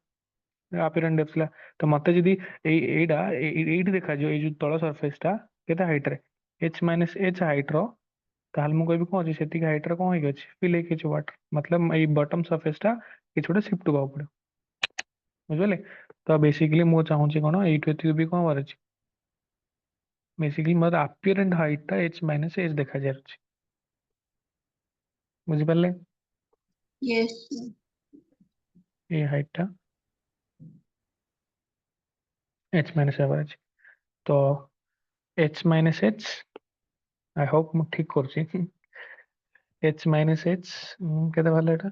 ଆପିୟରାନ୍ସ ଡେପ୍ଥ ଥିଲା। ତ ମତେ ଯଦି ଏଇଟା ଏଇଠି ଦେଖାଯିବ, ଏଇ ଯୋଉ ତଳ ସରଫେସ ଟା କେତେ ହାଇଟ୍ ରେ, h ମାଇନସ୍ h ହାଇଟ୍ ର, ତାହେଲେ ମୁଁ କହିବି କଣ ଅଛି, ସେତିକି ହାଇଟ୍ ରେ କଣ ହେଇକି ଅଛି, ଫିଲ୍ ହେଇକି ଅଛି ୱାଟର, ମତଲବ ଏଇ ବଟମ ସରଫେସ ଟା କିଛି ଗୋଟେ ସିଫ୍ଟ ହବାକୁ ପଡିବ। ବୁଝିପାରିଲେ? ତ ବେସିକାଲି ମୁଁ ଚାହୁଁଛି କଣ, ଏଇଠୁ ଏତିକି ବି କଣ ହବାର ଅଛି, ବେସିକାଲି ମୋର ଆପିୟରାଣ୍ଟ ହାଇଟ୍ ଟା h ମାଇନସ୍ h ଦେଖାଯିବାର ଅଛି। ବୁଝିପାରିଲେ? yes, ଏଇ ହାଇଟ୍ ଟା h ମାଇନସ୍ ହବାର ଅଛି। ତ h minus h, I hope ମୁଁ ଠିକ କରୁଛି, h ମାଇନସ୍ h କେତେ ବାହାରିଲା ଏଟା,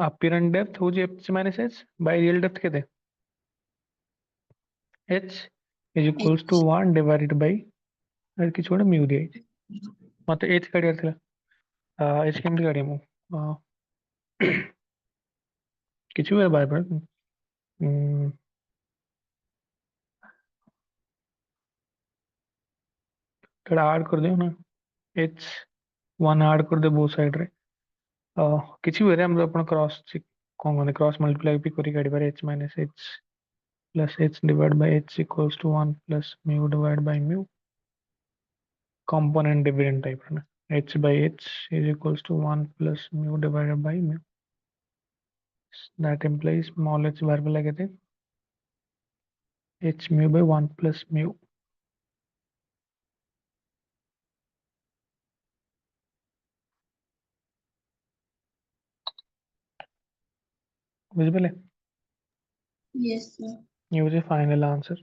apparent depth ହଉଛି h minus h by real depth କେତେ, h is equals to h, 1 divided by କିଛି ଗୋଟେ mu ଦିଆଯାଇଛି, ମତେ h କାଢିବାର ଥିଲା। h କେମିତି କାଢିବି ମୁଁ, କିଛି ବି ବାହାର थोड़ा ऐड कर दो ना, h 1 ऐड कर दे बोथ साइड रे, କିଛି ବି ଆମେ ଆପଣ କ୍ରସ୍ କଣ କହନ୍ତି, କ୍ରସ୍ ମଲ୍ଟିପ୍ଲାଏ ବି କରି କାଢିପାରେ, h minus h plus h divided by h equals to 1 plus mu divided by mu, component dividend type है ना, h by h is equals to 1 plus mu divided by mu, that implies small h बार पे लगे थे h mu by 1 plus mu। बुझे yes sir, ये मुझे final answer.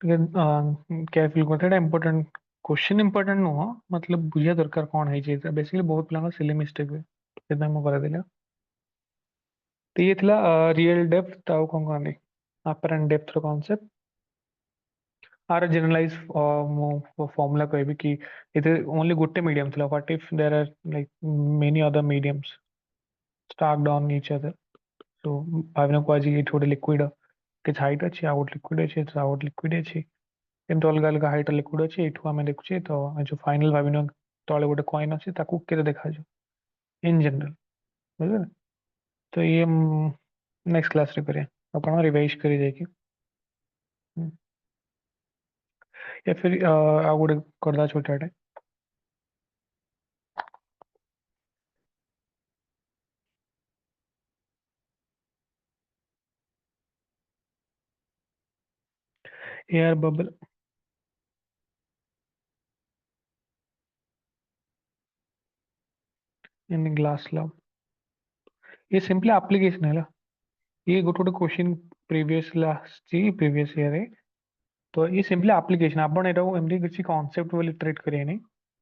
क्या feel करते हैं इम्पोर्टेंट क्वेश्चन, इम्पोर्टेंट नुह मतलब बुझिया दरकार कौन है चीज, बेसिकली बहुत पिला सिली मिस्टेक हुए से मैं कर, तो ये थिला रियल डेप्थ आउ कौन कहनी अपरेंट डेप्थ रो कांसेप्ट, आर जनरलाइज मु फॉर्मूला कहबी कि इथे ओनली गोटे मीडियम थिला, what if there are like many other mediums stacked on each other, so भावना को आज ये थोड़े लिक्विड के हाइट अच्छी आउट लिक्विड अच्छी तो आउट लिक्विड अच्छी एमती अलग अलग हाइट लिक्विड अच्छी, एठू आम देखुचे तो जो फाइनल भाविन तले गोटे कॉइन अच्छी ताकू केते देखा इन जनरल, बुझे? तो ये नेक्स्ट क्लास रे करिया, अपन रिवाइज करी जाके। या फिर आ गोटे करदा छोटाटे एयर बबल इन ग्लास लव ये सिंपली एप्लीकेशन है ये गोटे गोटे क्वेश्चन प्रीवियस प्रीवियस ईयर है तो ये सिंपली एप्लीकेशन आपण एटा एमडी किसी कांसेप्ट वाली ट्रीट करिए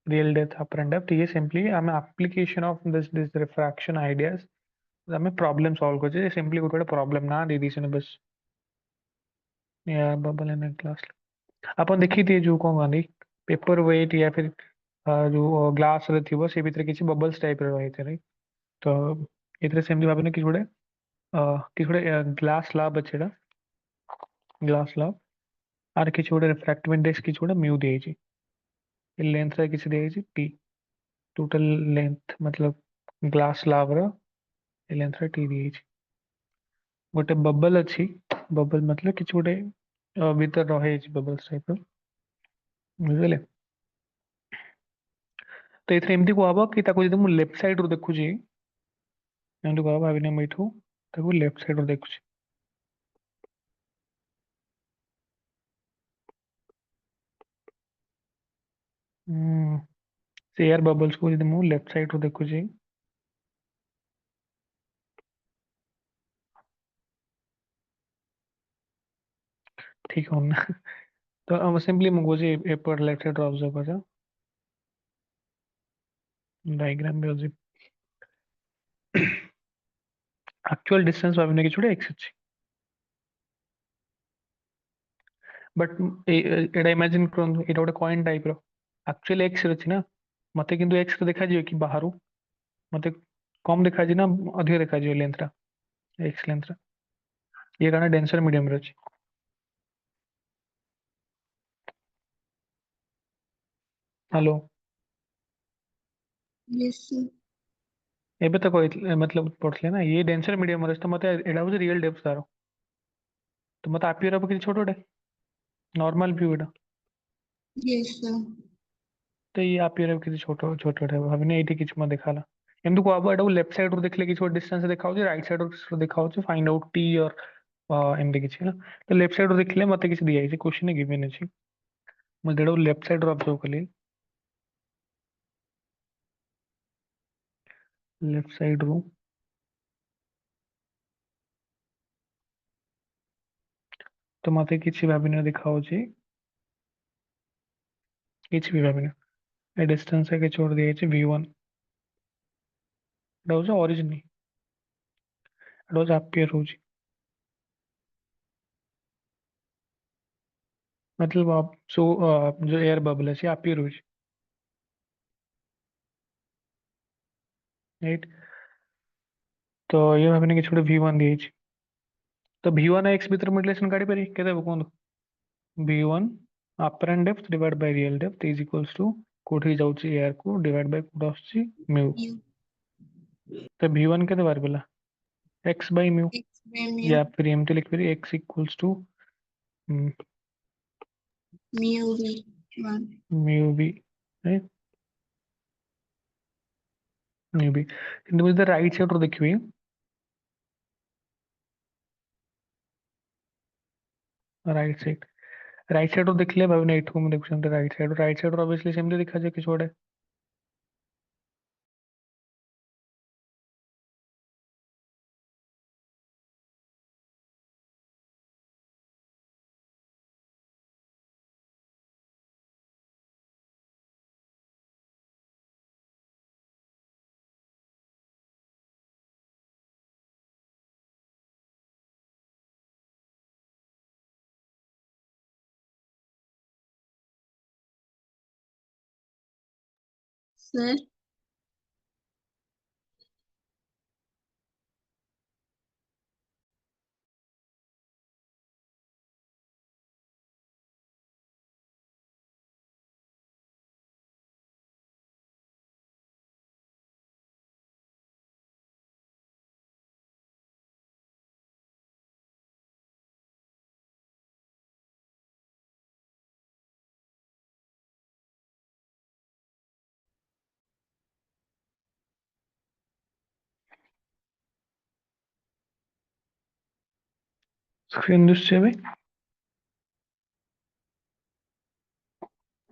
real depth upper and depth ये सिंपली आम application of this refraction ideas आम प्रॉब्लम सॉल्व कर सिंपली गोटे गोटे प्रॉब्लम ना दे दी बस या बबल इन ग्लास आप देखी थी जो कौन कहते पेपर वेट या फिर जो ग्लास रे थी से भितर किसी बबल्स टाइप रही थे तो ये सेमती भाव कि गोटे कि गोटे ग्लास स्लाब अच्छे ग्लास स्लाब आर किसी गोटे रिफ्रैक्टिव इंडेक्स किसी गोटे म्यू दी लेंथ रे किसी दी टी टोटल लेंथ मतलब ग्लास स्लाब रो लेंथ रे टी दी गोटे बबल अच्छी बबल मतलब किसी गोटे भीतर रहे बबल्स टाइप बुझे तो ये एमती कहब कि मुझे लेफ्ट साइड रू देखुची एमती कह भाविने मुझे लेफ्ट साइड रू देखुची से एयर बबल्स को जब मुझे लेफ्ट साइड रू देखुची ठीक हो ना तो सिंपली मुझे एपर लेफ्ट साइड ऑब्जर्व कर डायग्राम भी अच्छी एक्चुअल डिस्टेंस भाविने कि छोड़े एक्स अच्छी बट एटा इमेजिन करंतु एटा गोटे कॉइन टाइप रो एक्चुअली एक्स अच्छी ना मते किंतु एक्स तो देखा कि बाहर मते कम देखा ना अधिक देखा लेंथ रा एक्स लेंथ रा ये कारण डेंसर मीडियम रे अछि हेलो यस सर। एबे तो कोई मतलब पढ़ले ना ये डेंसर मीडियम रे तो मते एटा हो रियल डेप्थ तारो तो मते आपियर अब कि छोटोटे नॉर्मल व्यू एटा यस सर। तो ये आपियर किसी छोटो छोटोटे भाविने एठी किछ म देखाला एमती को एटा लेफ्ट साइड रू देखले किछ डिस्टेंस देखा हो राइट साइड रू देखा हो फाइंड आउट टी और एमती किछ ना तो लेफ्ट साइड रू देखले मते किछ दिया है क्वेश्चन गिवन अछि मैं जेडो लेफ्ट साइड रू ऑब्जर्व कली लेफ्ट साइड रू तो मते किछ भाविने देखा होची किछ भी भाविने ए डिस्टेंस के छोड़ दिया है v1 एटा हो ओरिजिन एटा हो आपियर होची मतलब आप सो जो एयर बबल है आपियर होची राइट तो ये भाविने कि छोटे v1 दिया है तो v1 एक्स भीतर रिलेशन काढी पारि केते कहंतु v1 apparent depth divide by real depth is equals to कोठी जाउची एयर को डिवाइड बाय कोठ आछी म्यू म्यू तो v1 केते बार बोला x by mu x by mu या फिर एमती लिख पारि x equals to mu v one mu v right mu v किंतु मुझे राइट साइड रो देखिबे राइट साइड रो देखले भाविने एठू हम देखुछन राइट साइड रो ऑब्वियसली सेमली देखा जाय किछ गोटे सर। ସ୍କ୍ରିନ୍ ଦିଶୁଛି ଏବେ?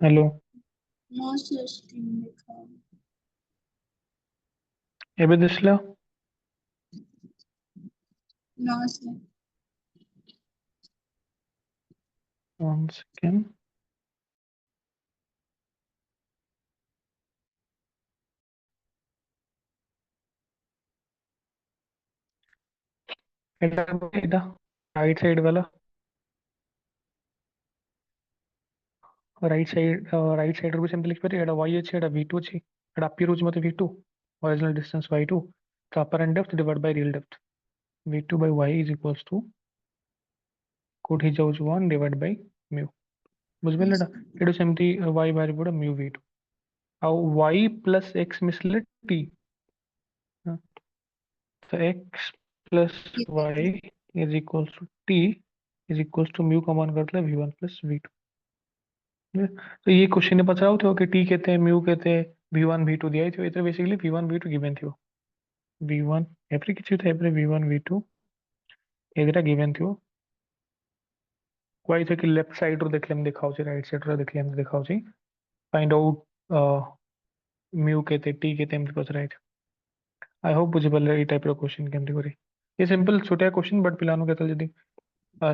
ହ୍ୟାଲୋ, नो सर स्क्रीन देखा ଏବେ ଦିଶିଲା? No sir 1 second. ଏଇଟା ରାଇଟ୍ ସାଇଡ୍ वाला राइट साइड ରୁ ବି ସେମିତି ଲିଖିପାରିବେ। ଏଇଟା y ଅଛି, ଏଇଟା v2 ଅଛି, ଏଇଟା appear ହଉଛି ମତେ v2, original distance y2, ତ apparent depth divided by real depth, v2 by y is equals to କୋଉଠି ଯାଉଛି 1 divided by mu, ବୁଝିପାରିଲେ? यस ଏଇଟା ଏଇଠୁ ସେମିତି y ବାହାରି ପଡିବ mu v2, ଆଉ y plus x ମିଶିଲେ t, ହଁ, ତ x plus y is equals to t is equals to mu common करते v1 plus v2। तो ये क्वेश्चन ने पचा हो कि टी कहते हैं, म्यू कहते हैं, v1 v2 दिया है, तो बेसिकली v1 v2 गिवन थी, v1 एप्री किसी था एप्री v1 v2 एदिरा गिवन थी। क्वाई थे कि लेफ्ट साइड रो देखले हम दिखाओ छी, राइट साइड रो देखले हम दिखाओ छी, फाइंड आउट म्यू कहते टी कहते हम पच राइट। आई होप बुझे पले ई टाइप रो क्वेश्चन केमती करी। ये सिंपल छोटा क्वेश्चन बट पिलानो केतल जदी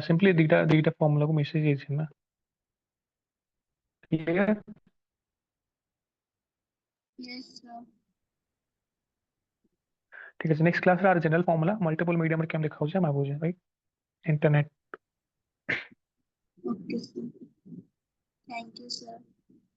सिंपली दीटा दीटा फॉर्मूला को मेसेज जे ना, ठीक है? यस सर ठीक है, नेक्स्ट क्लास रे जनरल फॉर्मूला मल्टीपल मीडियम रे केम दिखाओ छी हम आगो जे right, internet. Okay sir thank you sir.